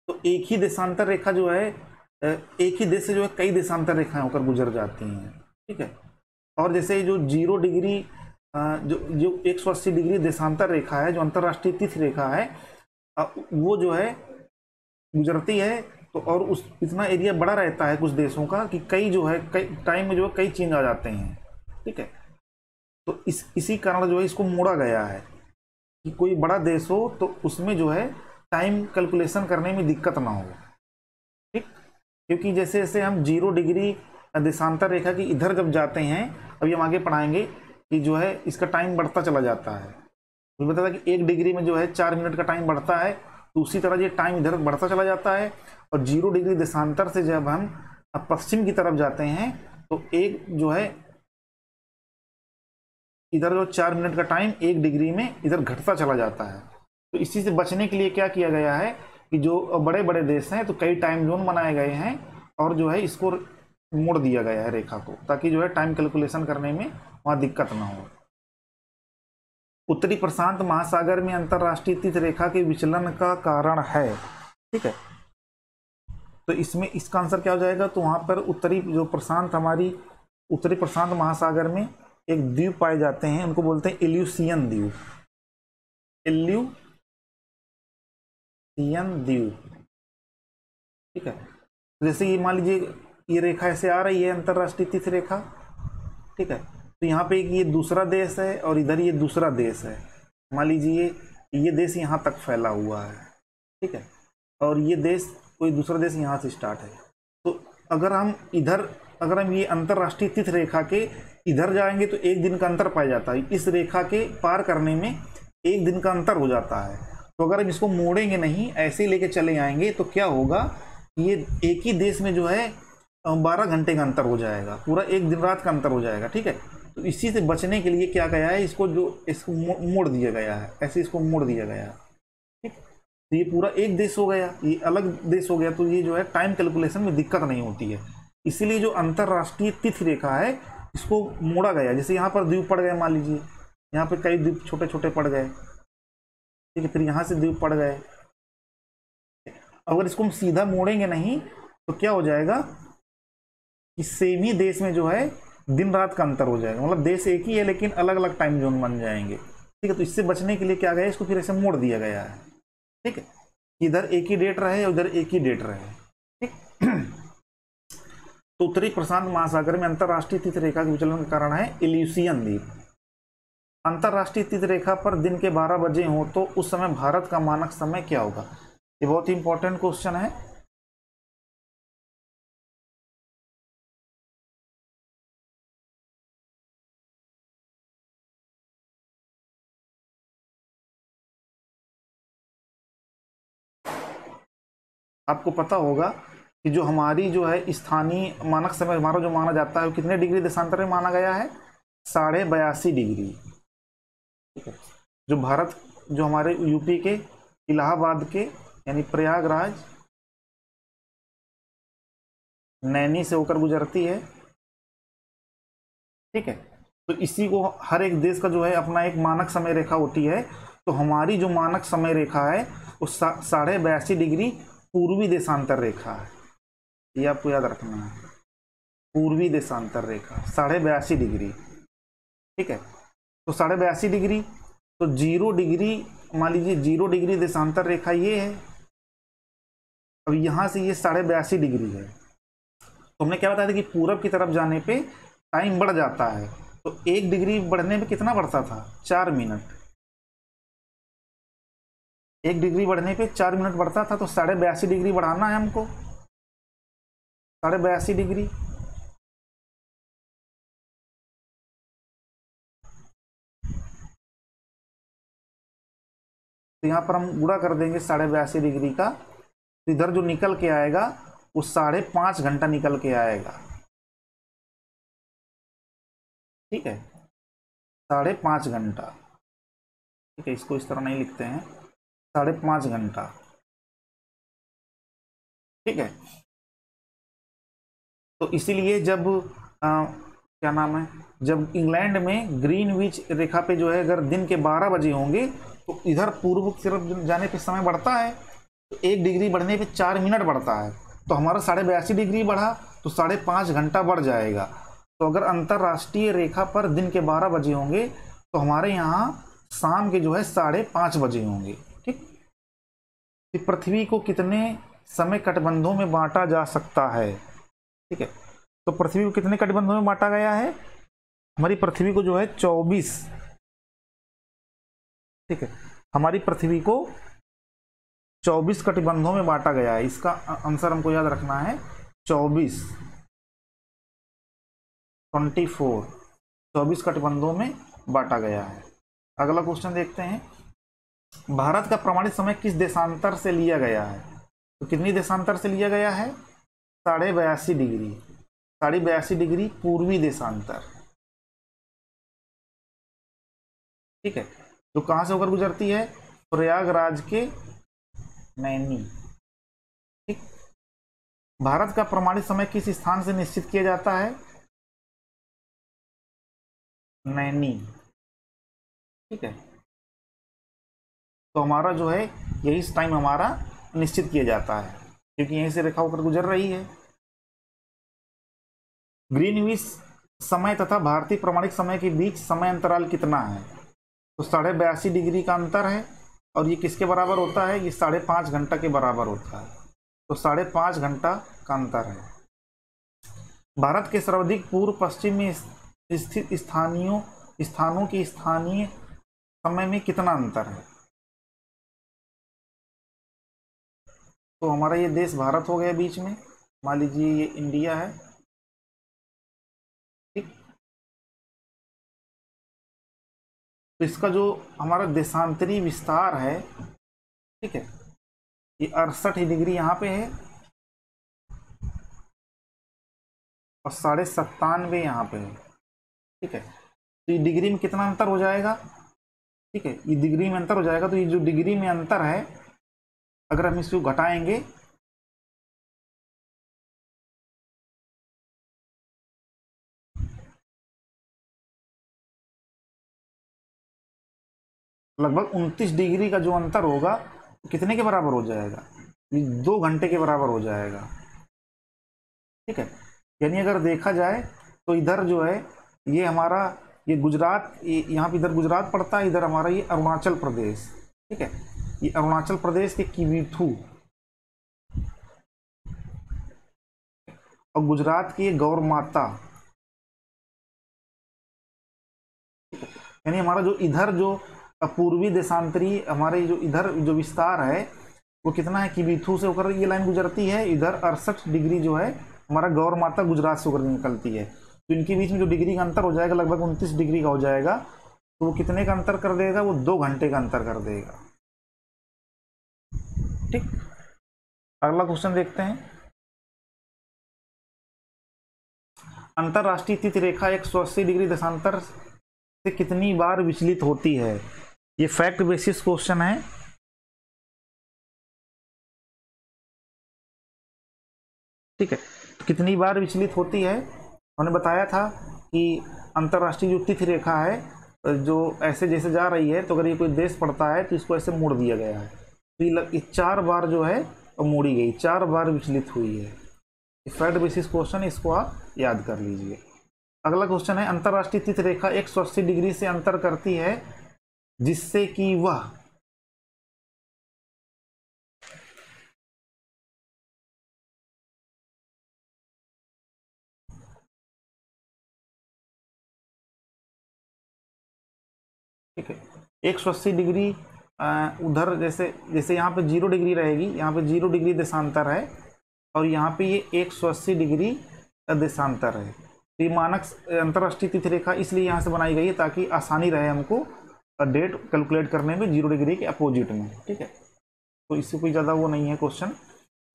तो एक ही देशांतर रेखा जो है एक ही देश से जो है कई देशांतर रेखाएं होकर गुजर जाती हैं। ठीक है। और जैसे जो 0 डिग्री जो जो 180 डिग्री देशांतर रेखा है, जो अंतर्राष्ट्रीय तिथि रेखा है, वो जो है गुजरती है, तो और उस इतना एरिया बड़ा रहता है कुछ देशों का कि कई जो है कई टाइम में जो है कई चेंज आ जाते हैं। ठीक है। तो इसी कारण जो है इसको मोड़ा गया है कि कोई बड़ा देश हो तो उसमें जो है टाइम कैलकुलेशन करने में दिक्कत ना हो। ठीक। क्योंकि जैसे जैसे हम 0 डिग्री देशांतर रेखा की इधर जब जाते हैं, अभी हम आगे पढ़ाएंगे कि जो है इसका टाइम बढ़ता चला जाता है। तो बताया कि 1 डिग्री में जो है 4 मिनट का टाइम बढ़ता है, तो उसी तरह ये टाइम इधर बढ़ता चला जाता है। और 0 डिग्री देशांतर से जब हम पश्चिम की तरफ जाते हैं तो एक जो है इधर जो 4 मिनट का टाइम 1 डिग्री में इधर घटता चला जाता है। तो इसी से बचने के लिए क्या किया गया है कि जो बड़े बड़े देश हैं तो कई टाइम जोन बनाए गए हैं, और जो है इसको मोड़ दिया गया है रेखा को, ताकि जो है टाइम कैलकुलेशन करने में वहां दिक्कत ना हो। उत्तरी प्रशांत महासागर में अंतरराष्ट्रीय तिथि रेखा के विचलन का कारण है। ठीक है। तो इसमें इसका आंसर क्या हो जाएगा, तो वहां पर उत्तरी जो प्रशांत हमारी उत्तरी प्रशांत महासागर में एक द्वीप पाए जाते हैं, उनको बोलते हैं इल्यूसियन द्वीप। इल्यूसियन द्वीप। ठीक है। जैसे ये मान लीजिए ये रेखा ऐसे आ रही है, अंतरराष्ट्रीय तिथि रेखा। ठीक है। तो यहाँ पे ये दूसरा देश है और इधर ये दूसरा देश है। मान लीजिए ये देश यहाँ तक फैला हुआ है। ठीक है। और ये देश कोई दूसरा देश यहाँ से स्टार्ट है। तो अगर हम ये अंतरराष्ट्रीय तिथि रेखा के इधर जाएंगे तो 1 दिन का अंतर पाया जाता है। इस रेखा के पार करने में 1 दिन का अंतर हो जाता है। तो अगर हम इसको मोड़ेंगे नहीं, ऐसे ही लेके चले आएंगे, तो क्या होगा, ये एक ही देश में जो है 12 घंटे का अंतर हो जाएगा, पूरा 1 दिन रात का अंतर हो जाएगा। ठीक है। तो इसी से बचने के लिए क्या गया है, इसको मोड़ दिया गया है, ऐसे इसको मोड़ दिया गया है। ठीक। तो ये पूरा एक देश हो गया, ये अलग देश हो गया, तो ये जो है टाइम कैलकुलेशन में दिक्कत नहीं होती है। इसीलिए जो अंतरराष्ट्रीय तिथि रेखा है इसको मोड़ा गया। जैसे यहाँ पर द्वीप पड़ गए, मान लीजिए यहाँ पे कई द्वीप छोटे छोटे पड़ गए। ठीक है। फिर यहाँ से द्वीप पड़ गए। अगर इसको हम सीधा मोड़ेंगे नहीं तो क्या हो जाएगा कि सेम ही देश में जो है दिन रात का अंतर हो जाएगा, मतलब देश एक ही है लेकिन अलग अलग टाइम जोन बन जाएंगे। ठीक है। तो इससे बचने के लिए क्या गया, इसको फिर ऐसे मोड़ दिया गया है। ठीक है। इधर एक ही डेट रहे, उधर एक ही डेट रहे। ठीक। तो उत्तरी प्रशांत महासागर में अंतरराष्ट्रीय तिथि रेखा के विचलन का कारण है इल्यूसियन द्वीप। अंतरराष्ट्रीय तिथि रेखा पर दिन के 12 बजे हो तो उस समय भारत का मानक समय क्या होगा। ये बहुत ही इंपॉर्टेंट क्वेश्चन है। आपको पता होगा कि जो हमारी जो है स्थानीय मानक समय हमारा जो माना जाता है वो कितने डिग्री देशांतर में माना गया है, 82.5 डिग्री। ठीक है। जो भारत जो हमारे यूपी के इलाहाबाद के यानी प्रयागराज नैनी से होकर गुजरती है। ठीक है। तो इसी को हर एक देश का जो है अपना एक मानक समय रेखा होती है। तो हमारी जो मानक समय रेखा है वो 82.5 डिग्री पूर्वी देशांतर रेखा है। ये आपको याद रखना है, पूर्वी देशांतर रेखा 82.5 डिग्री। ठीक है। तो 82.5 डिग्री, तो 0 डिग्री, मान लीजिए 0 डिग्री देशांतर रेखा ये है। अब यहां से ये 82.5 डिग्री है। तो हमने क्या बताया था कि पूरब की तरफ जाने पे टाइम बढ़ जाता है। तो 1 डिग्री बढ़ने पे कितना बढ़ता था, 4 मिनट। 1 डिग्री बढ़ने पे 4 मिनट बढ़ता था। तो 82.5 डिग्री बढ़ाना है हमको, 82.5 डिग्री। तो यहाँ पर हम गुणा कर देंगे 82.5 डिग्री का, तो इधर जो निकल के आएगा वो 5.5 घंटा निकल के आएगा। ठीक है। 5.5 घंटा। ठीक है। इसको इस तरह नहीं लिखते हैं, 5.5 घंटा। ठीक है। तो इसीलिए जब क्या नाम है, जब इंग्लैंड में ग्रीनविच रेखा पे जो है अगर दिन के 12 बजे होंगे तो इधर पूर्व की तरफ जाने पे समय बढ़ता है, तो 1 डिग्री बढ़ने पे 4 मिनट बढ़ता है, तो हमारा 82.5 डिग्री बढ़ा तो 5.5 घंटा बढ़ जाएगा। तो अगर अंतरराष्ट्रीय रेखा पर दिन के 12 बजे होंगे तो हमारे यहाँ शाम के जो है 5:30 बजे होंगे। ठीक, पृथ्वी को कितने समय कटबंधों में बांटा जा सकता है? ठीक है, तो पृथ्वी को कितने कटबंधों में बांटा गया है? हमारी पृथ्वी को जो है 24, ठीक है, हमारी पृथ्वी को 24 कटिबंधों में बांटा गया है। इसका आंसर हमको याद रखना है 24, 24 कटिबंधों में बांटा गया है। अगला क्वेश्चन देखते हैं, भारत का प्रमाणित समय किस देशांतर से लिया गया है? तो कितनी देशांतर से लिया गया है? 82.5 डिग्री, 82.5 डिग्री पूर्वी देशांतर। ठीक है, जो कहां से होकर गुजरती है? प्रयागराज के नैनी। ठीक, भारत का प्रमाणित समय किस स्थान से निश्चित किया जाता है? नैनी। ठीक है, तो हमारा जो है यही टाइम हमारा निश्चित किया जाता है क्योंकि यहीं से रेखा होकर गुजर रही है। ग्रीनविच समय तथा भारतीय प्रमाणित समय के बीच समय अंतराल कितना है? तो 82.5 डिग्री का अंतर है और ये किसके बराबर होता है? ये 5.5 घंटा के बराबर होता है, तो 5.5 घंटा का अंतर है। भारत के सर्वाधिक पूर्व पश्चिम में स्थित स्थानों की स्थानीय समय में कितना अंतर है? तो हमारा ये देश भारत हो गया बीच में, मान लीजिए ये इंडिया है। ठीक, तो इसका जो हमारा देशांतरी विस्तार है, ठीक है, ये 68 डिग्री यहाँ पे है और 97.5 यहाँ पे है। ठीक है, तो ये डिग्री में कितना अंतर हो जाएगा? ठीक है, ये डिग्री में अंतर हो जाएगा, तो ये जो डिग्री में अंतर है अगर हम इसको घटाएंगे लगभग 29 डिग्री का जो अंतर होगा कितने के बराबर हो जाएगा? 2 घंटे के बराबर हो जाएगा। ठीक है, यानी अगर देखा जाए तो इधर जो है ये हमारा ये गुजरात, यहाँ पे इधर गुजरात पड़ता है, इधर हमारा ये अरुणाचल प्रदेश। ठीक है, ये अरुणाचल प्रदेश के किवीथू और गुजरात की गौर माता। यानी हमारा जो इधर जो पूर्वी देशांतरी हमारे जो इधर जो विस्तार है वो कितना है? किवीथू से होकर ये लाइन गुजरती है, इधर 68 डिग्री जो है हमारा गौर माता गुजरात से होकर निकलती है, तो इनके बीच में जो डिग्री का अंतर हो जाएगा लगभग 29 डिग्री का हो जाएगा। तो वो कितने का अंतर कर देगा? वो 2 घंटे का अंतर कर देगा। ठीक, अगला क्वेश्चन देखते हैं, अंतरराष्ट्रीय तिथि रेखा 180 डिग्री देशांतर से कितनी बार विचलित होती है? ये फैक्ट बेसिस क्वेश्चन है। ठीक है, तो कितनी बार विचलित होती है? हमने बताया था कि अंतरराष्ट्रीय जो तिथि रेखा है जो ऐसे जैसे जा रही है, तो अगर ये कोई देश पड़ता है तो इसको ऐसे मोड़ दिया गया है, तो ये 4 बार जो है मोड़ी गई, 4 बार विचलित हुई है। फैक्ट बेसिस क्वेश्चन, इसको आप याद कर लीजिए। अगला क्वेश्चन है, अंतरराष्ट्रीय तिथि रेखा 180 डिग्री से अंतर करती है जिससे कि वह ठीक है 180 डिग्री उधर जैसे जैसे यहाँ पे 0 डिग्री रहेगी, यहाँ पे 0 डिग्री देशांतर है और यहाँ पे ये 180 डिग्री देशांतर है। तो ये मानक अंतरराष्ट्रीय तिथि रेखा इसलिए यहाँ से बनाई गई है ताकि आसानी रहे हमको डेट कैलकुलेट करने में 0 डिग्री के अपोजिट में। ठीक है, तो इससे कोई ज़्यादा वो नहीं है क्वेश्चन।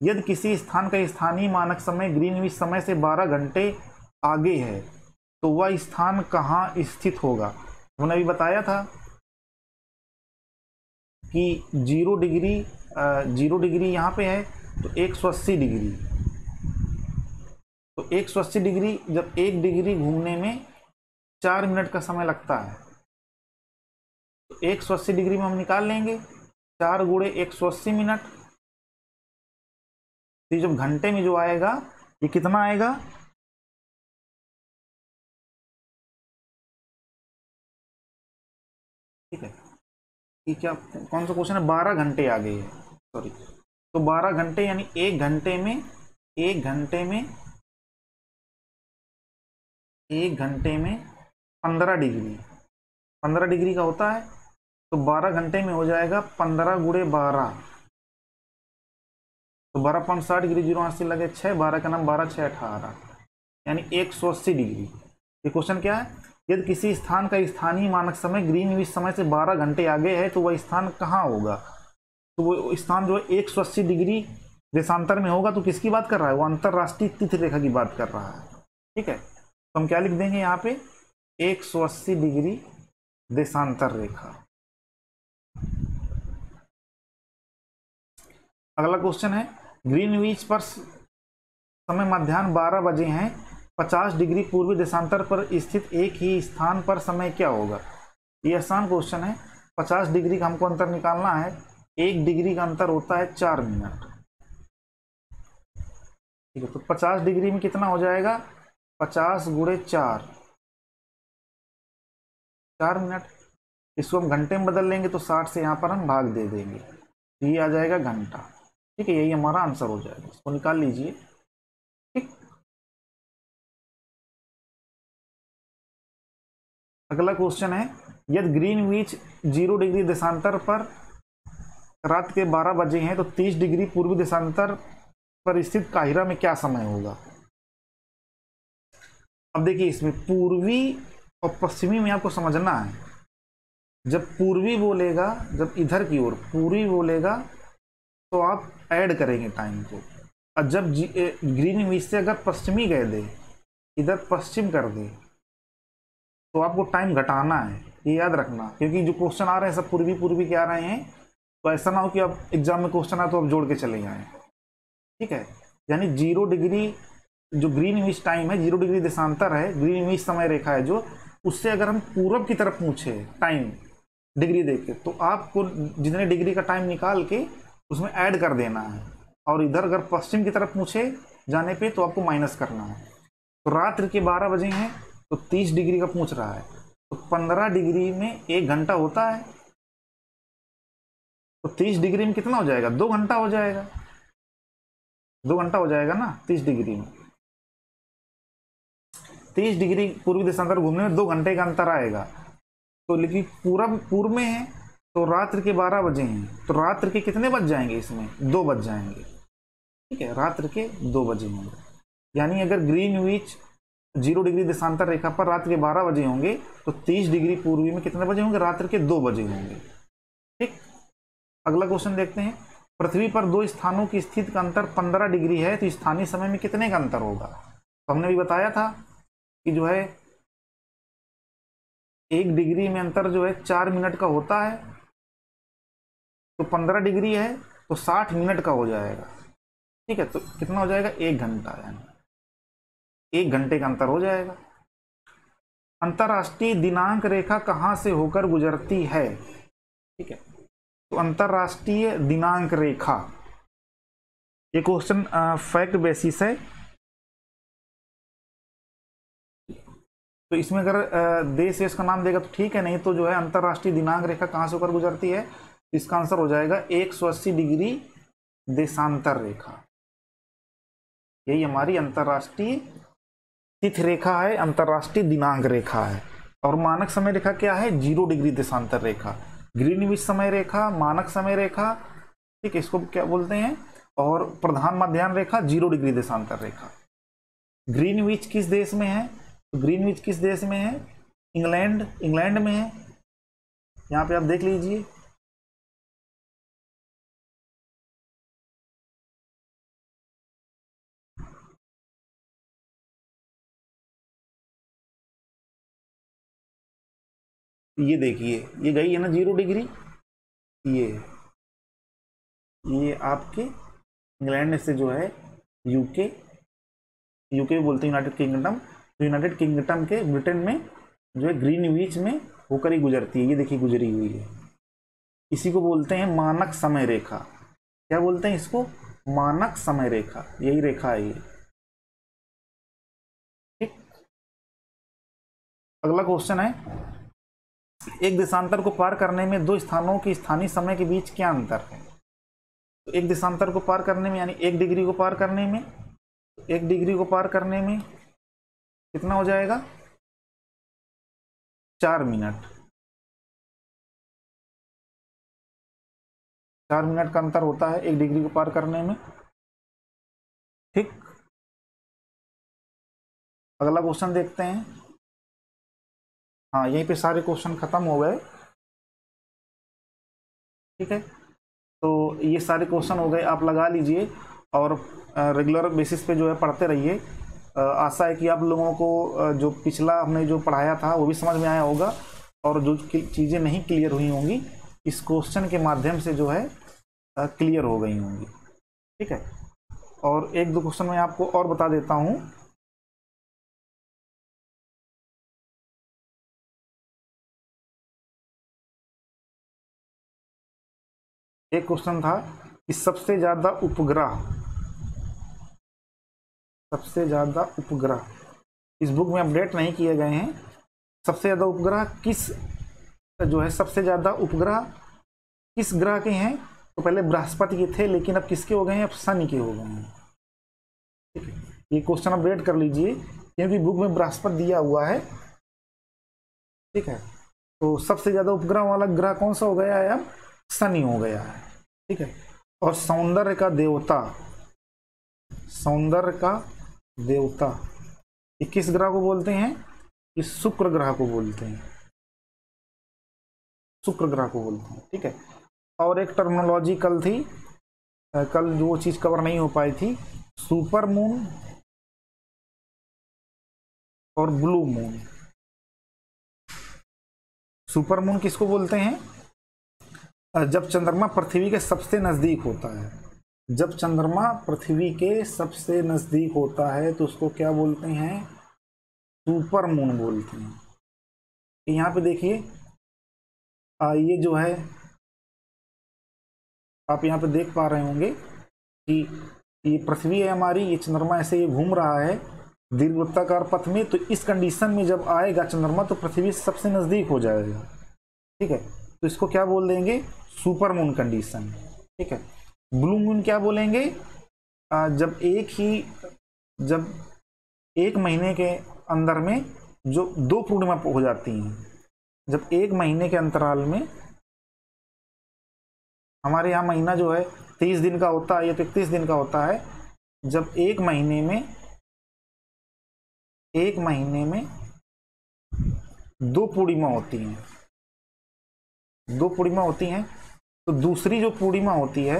यदि किसी स्थान का स्थानीय मानक समय ग्रीनविच समय से 12 घंटे आगे है तो वह स्थान कहाँ स्थित होगा? हमने अभी बताया था कि 0 डिग्री यहाँ पे है तो 180 डिग्री, तो तो 180 डिग्री, जब 1 डिग्री घूमने में 4 मिनट का समय लगता है, तो 180 डिग्री में हम निकाल लेंगे 4 गुणे 180 मिनट। तो जब घंटे में जो आएगा ये कितना आएगा, ठीक है, ये क्या कौन सा क्वेश्चन है, 12 घंटे आ गए है, सॉरी। तो 12 घंटे यानी 1 घंटे में, 1 घंटे में, 1 घंटे में 15 डिग्री, 15 डिग्री का होता है। तो 12 घंटे में हो जाएगा 15 गुणे 12, तो 12.60 डिग्री, 0 लगे 6, 12 का नाम 12 6 18, यानी 180 डिग्री। ये क्वेश्चन क्या है, यदि किसी स्थान का स्थानीय मानक समय ग्रीनविच समय से 12 घंटे आगे है तो वह स्थान कहाँ होगा। तो वो स्थान जो है 180 डिग्री देशांतर में होगा। तो किसकी बात कर रहा है, वो अंतरराष्ट्रीय तिथि रेखा की बात कर रहा है, ठीक है। तो हम क्या लिख देंगे यहाँ पे, 180 डिग्री देशांतर रेखा। अगला क्वेश्चन है, ग्रीनविच पर समय मध्याह्न 12 बजे हैं, 50 डिग्री पूर्वी देशांतर पर स्थित एक ही स्थान पर समय क्या होगा। ये आसान क्वेश्चन है। 50 डिग्री का हमको अंतर निकालना है, 1 डिग्री का अंतर होता है 4 मिनट, ठीक है। तो 50 डिग्री में कितना हो जाएगा, 50 गुणे 4, 4 मिनट। इसको हम घंटे में बदल लेंगे तो 60 से यहाँ पर हम भाग दे देंगे, तो ये आ जाएगा घंटा, ठीक है। यही हमारा आंसर हो जाएगा, इसको निकाल लीजिए, ठीक। अगला क्वेश्चन है, यदि ग्रीनविच 0 डिग्री देशांतर पर रात के 12 बजे हैं तो 30 डिग्री पूर्वी देशांतर पर स्थित काहिरा में क्या समय होगा। अब देखिए, इसमें पूर्वी और पश्चिमी में आपको समझना है। जब पूर्वी बोलेगा, जब इधर की ओर पूर्वी बोलेगा तो आप ऐड करेंगे टाइम को, और जब ग्रीनविच से अगर पश्चिमी कह दे, इधर पश्चिम कर दे, तो आपको टाइम घटाना है, ये याद रखना। क्योंकि जो क्वेश्चन आ रहे हैं सब पूर्वी पूर्वी के आ रहे हैं, तो ऐसा ना हो कि आप एग्जाम में क्वेश्चन आए तो आप जोड़ के चले जाएं, ठीक है। यानी 0 डिग्री जो ग्रीनविच टाइम है, 0 डिग्री देशांतर है, ग्रीनविच समय रेखा है जो, उससे अगर हम पूरब की तरफ पूछे टाइम डिग्री देके, तो आपको जितने डिग्री का टाइम निकाल के उसमें ऐड कर देना है। और इधर अगर पश्चिम की तरफ पूछे जाने पे तो आपको माइनस करना है। तो रात्रि के 12 बजे हैं तो 30 डिग्री का पूछ रहा है, तो 15 डिग्री में 1 घंटा होता है, तो 30 डिग्री में कितना हो जाएगा, 2 घंटा हो जाएगा, 2 घंटा हो जाएगा ना 30 डिग्री में। 30 डिग्री पूर्वी देशांतर घूमने में 2 घंटे का अंतर आएगा। तो लेकिन पूर्व में है तो रात्रि के 12 बजे हैं, तो रात्रि के कितने बज जाएंगे, इसमें 2 बज जाएंगे, ठीक है। रात्रि के 2 बजे होंगे, यानी अगर ग्रीनविच 0 डिग्री देशांतर रेखा पर रात के 12 बजे होंगे तो 30 डिग्री पूर्वी में कितने बजे होंगे, रात्रि के 2 बजे होंगे, ठीक। अगला क्वेश्चन देखते हैं, पृथ्वी पर 2 स्थानों की स्थिति का अंतर 15 डिग्री है तो स्थानीय समय में कितने का अंतर होगा। तो हमने भी बताया था कि जो है 1 डिग्री में अंतर जो है 4 मिनट का होता है, तो 15 डिग्री है तो 60 मिनट का हो जाएगा, ठीक है। तो कितना हो जाएगा, 1 घंटा, यानी 1 घंटे का अंतर हो जाएगा। अंतरराष्ट्रीय दिनांक रेखा कहाँ से होकर गुजरती है, ठीक है। तो अंतरराष्ट्रीय दिनांक रेखा, ये क्वेश्चन फैक्ट बेसिस है। तो इसमें अगर देश देश का नाम देगा तो ठीक है, नहीं तो जो है अंतरराष्ट्रीय दिनांक रेखा कहाँ से होकर गुजरती है, इसका आंसर हो जाएगा 180 डिग्री देशांतर रेखा। यही हमारी अंतरराष्ट्रीय तिथि रेखा है, अंतरराष्ट्रीय दिनांक रेखा है। और मानक समय रेखा क्या है, 0 डिग्री देशांतर रेखा, ग्रीनविच समय रेखा, मानक समय रेखा, ठीक है, इसको क्या बोलते हैं। और प्रधान मध्याह्न रेखा 0 डिग्री देशांतर रेखा। ग्रीनविच किस देश में है, तो ग्रीनविच किस देश में है, इंग्लैंड में है। यहाँ पे आप देख लीजिए, ये देखिए, ये गई है ना 0 डिग्री, ये आपके इंग्लैंड से जो है यूके, यूके बोलते हैं यूनाइटेड किंगडम। तो यूनाइटेड किंगडम के ब्रिटेन में जो है ग्रीनविच में होकर ही गुजरती है। ये देखिए गुजरी हुई है। इसी को बोलते हैं मानक समय रेखा। क्या बोलते हैं इसको? मानक समय रेखा। यही रेखा है ये। ठीक, अगला क्वेश्चन है, एक देशांतर को पार करने में दो स्थानों के स्थानीय समय के बीच क्या अंतर है? तो एक देशांतर को पार करने में यानी 1 डिग्री को पार करने में, 1 डिग्री को पार करने में कितना हो जाएगा? 4 मिनट। 4 मिनट का अंतर होता है 1 डिग्री को पार करने में। ठीक, अगला क्वेश्चन देखते हैं। हाँ, यहीं पे सारे क्वेश्चन खत्म हो गए। ठीक है, तो ये सारे क्वेश्चन हो गए, आप लगा लीजिए और रेगुलर बेसिस पे जो है पढ़ते रहिए। आशा है कि आप लोगों को जो पिछला हमने जो पढ़ाया था वो भी समझ में आया होगा, और जो चीज़ें नहीं क्लियर हुई होंगी इस क्वेश्चन के माध्यम से जो है क्लियर हो गई होंगी। ठीक है, और 1-2 क्वेश्चन मैं आपको और बता देता हूँ। एक क्वेश्चन था कि सबसे ज्यादा उपग्रह इस बुक में अपडेट नहीं किए गए हैं। सबसे ज्यादा उपग्रह किस जो है सबसे ज्यादा उपग्रह किस ग्रह के हैं? तो पहले बृहस्पति के थे, लेकिन अब किसके हो गए हैं? अब शनि के हो गए हैं। ठीक है, ये क्वेश्चन अपडेट कर लीजिए क्योंकि बुक में बृहस्पति दिया हुआ है। ठीक है, तो सबसे ज्यादा उपग्रह वाला ग्रह कौन सा हो गया है? अब शनि हो गया है। ठीक है, और सौंदर्य का देवता ये किस ग्रह को बोलते हैं? ये शुक्र ग्रह को बोलते हैं। शुक्र ग्रह को बोलते हैं। ठीक है, और एक टर्मिनोलॉजी कल थी, कल जो वो चीज कवर नहीं हो पाई थी, सुपर मून और ब्लू मून। सुपर मून किसको बोलते हैं? जब चंद्रमा पृथ्वी के सबसे नजदीक होता है। जब चंद्रमा पृथ्वी के सबसे नजदीक होता है तो उसको क्या बोलते हैं? सुपर मून बोलते हैं। यहाँ पे देखिए, ये जो है आप यहाँ पे देख पा रहे होंगे कि ये पृथ्वी है हमारी, ये चंद्रमा ऐसे ये घूम रहा है दीर्घवृत्ताकार पथ में। तो इस कंडीशन में जब आएगा चंद्रमा तो पृथ्वी से सबसे नजदीक हो जाएगा। ठीक है, तो इसको क्या बोल देंगे? Super moon condition. ठीक है, ब्लू मून क्या बोलेंगे? जब एक महीने के अंदर में जो 2 पूर्णिमा हो जाती हैं। जब 1 महीने के अंतराल में, हमारे यहाँ महीना जो है 30 दिन का होता है या 31 दिन का होता है। जब एक महीने में 2 पूर्णिमा होती हैं, 2 पूर्णिमा होती हैं, तो दूसरी जो पूर्णिमा होती है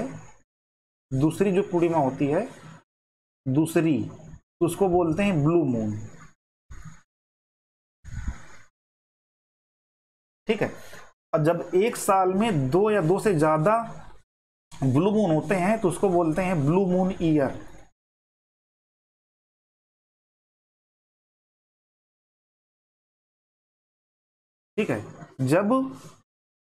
तो उसको बोलते हैं ब्लू मून। ठीक है, और जब एक साल में 2 या 2 से ज्यादा ब्लू मून होते हैं तो उसको बोलते हैं ब्लू मून ईयर। ठीक है, जब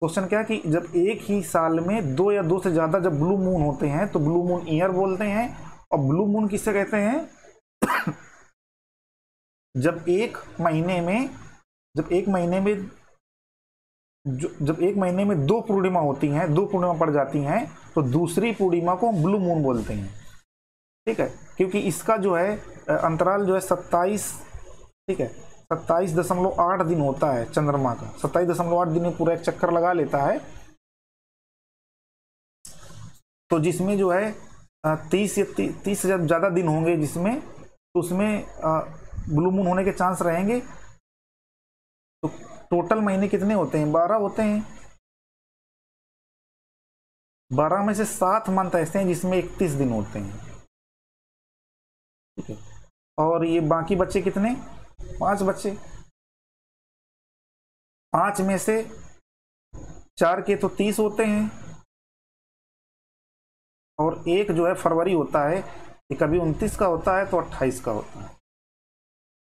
क्वेश्चन क्या कि जब एक ही साल में 2 या 2 से ज्यादा जब ब्लू मून होते हैं तो ब्लू मून ईयर बोलते हैं। और ब्लू मून किससे कहते हैं? जब एक महीने में 2 पूर्णिमा होती हैं, 2 पूर्णिमा पड़ जाती हैं, तो दूसरी पूर्णिमा को ब्लू मून बोलते हैं। ठीक है, क्योंकि इसका जो है अंतराल जो है 27, ठीक है, 27.8 दिन होता है चंद्रमा का। 27.8 दिन में पूरा एक चक्कर लगा लेता है। तो जिसमें जो है 30 से जब ज्यादा दिन होंगे जिसमें, तो उसमें ब्लू मून होने के चांस रहेंगे। तो टोटल महीने कितने होते हैं? 12 होते हैं। 12 में से 7 मंथ ऐसे हैं जिसमें 31 दिन होते हैं। ठीक है, और ये बाकी बच्चे कितने? 5 बच्चे। 5 में से 4 के तो 30 होते हैं, और एक जो है फरवरी होता है, ये कभी 29 का होता है तो 28 का होता है।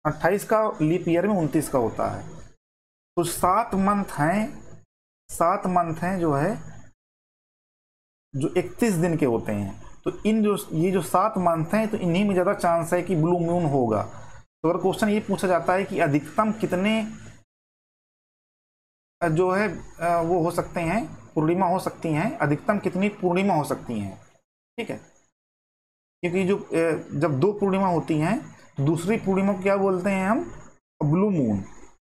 28 का लीप ईयर में 29 का होता है। तो 7 मंथ हैं, 7 मंथ हैं जो है जो 31 दिन के होते हैं। तो इन जो ये जो 7 मंथ हैं तो इन्हीं में ज़्यादा चांस है कि ब्लू मून होगा। तो अगर क्वेश्चन ये पूछा जाता है कि अधिकतम कितने जो है वो हो सकते हैं, पूर्णिमा हो सकती हैं, अधिकतम कितनी पूर्णिमा हो सकती हैं, ठीक है। क्योंकि जो जब 2 पूर्णिमा होती हैं तो दूसरी पूर्णिमा को क्या बोलते हैं हम, ब्लू मून।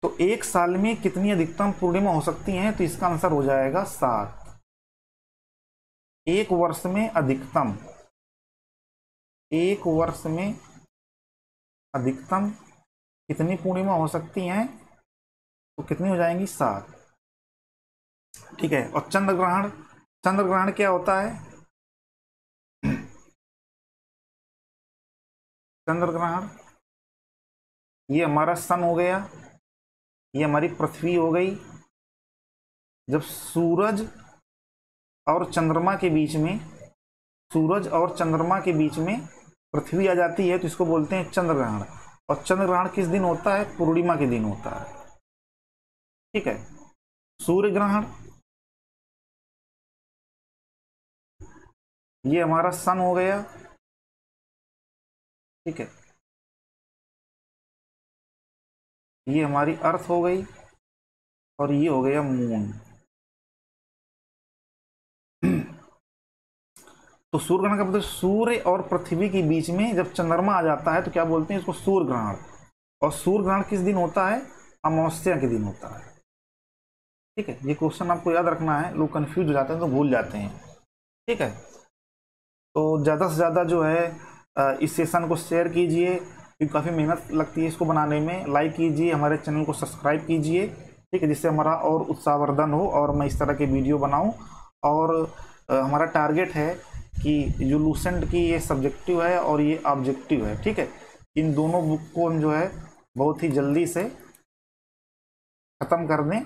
तो एक साल में कितनी अधिकतम पूर्णिमा हो सकती हैं, तो इसका आंसर हो जाएगा 7। एक वर्ष में अधिकतम, एक वर्ष में अधिकतम कितनी पूर्णिमा हो सकती हैं, तो कितनी हो जाएंगी, 7, ठीक है। और चंद्र ग्रहण, चंद्र ग्रहण क्या होता है, चंद्र ग्रहण ये हमारा सन हो गया, ये हमारी पृथ्वी हो गई। जब सूरज और चंद्रमा के बीच में, सूरज और चंद्रमा के बीच में पृथ्वी आ जाती है तो इसको बोलते हैं चंद्र ग्रहण। और चंद्र ग्रहण किस दिन होता है, पूर्णिमा के दिन होता है, ठीक है। सूर्य ग्रहण ये हमारा सन हो गया, ठीक है। ये हमारी अर्थ हो गई और ये हो गया मून। तो सूर्य ग्रहण का मतलब सूर्य और पृथ्वी के बीच में जब चंद्रमा आ जाता है तो क्या बोलते हैं इसको, सूर्य ग्रहण। और सूर्य ग्रहण किस दिन होता है, अमावस्या के दिन होता है, ठीक है। ये क्वेश्चन आपको याद रखना है, लोग कंफ्यूज हो जाते हैं तो भूल जाते हैं, ठीक है। तो ज़्यादा से ज़्यादा जो है इस सेशन को शेयर कीजिए, क्योंकि काफ़ी मेहनत लगती है इसको बनाने में। लाइक कीजिए, हमारे चैनल को सब्सक्राइब कीजिए, ठीक है, जिससे हमारा और उत्साहवर्धन हो और मैं इस तरह के वीडियो बनाऊं। और हमारा टारगेट है कि जो लूसेंट की ये सब्जेक्टिव है और ये ऑब्जेक्टिव है, ठीक है, इन दोनों बुक को हम जो है बहुत ही जल्दी से ख़त्म कर दें।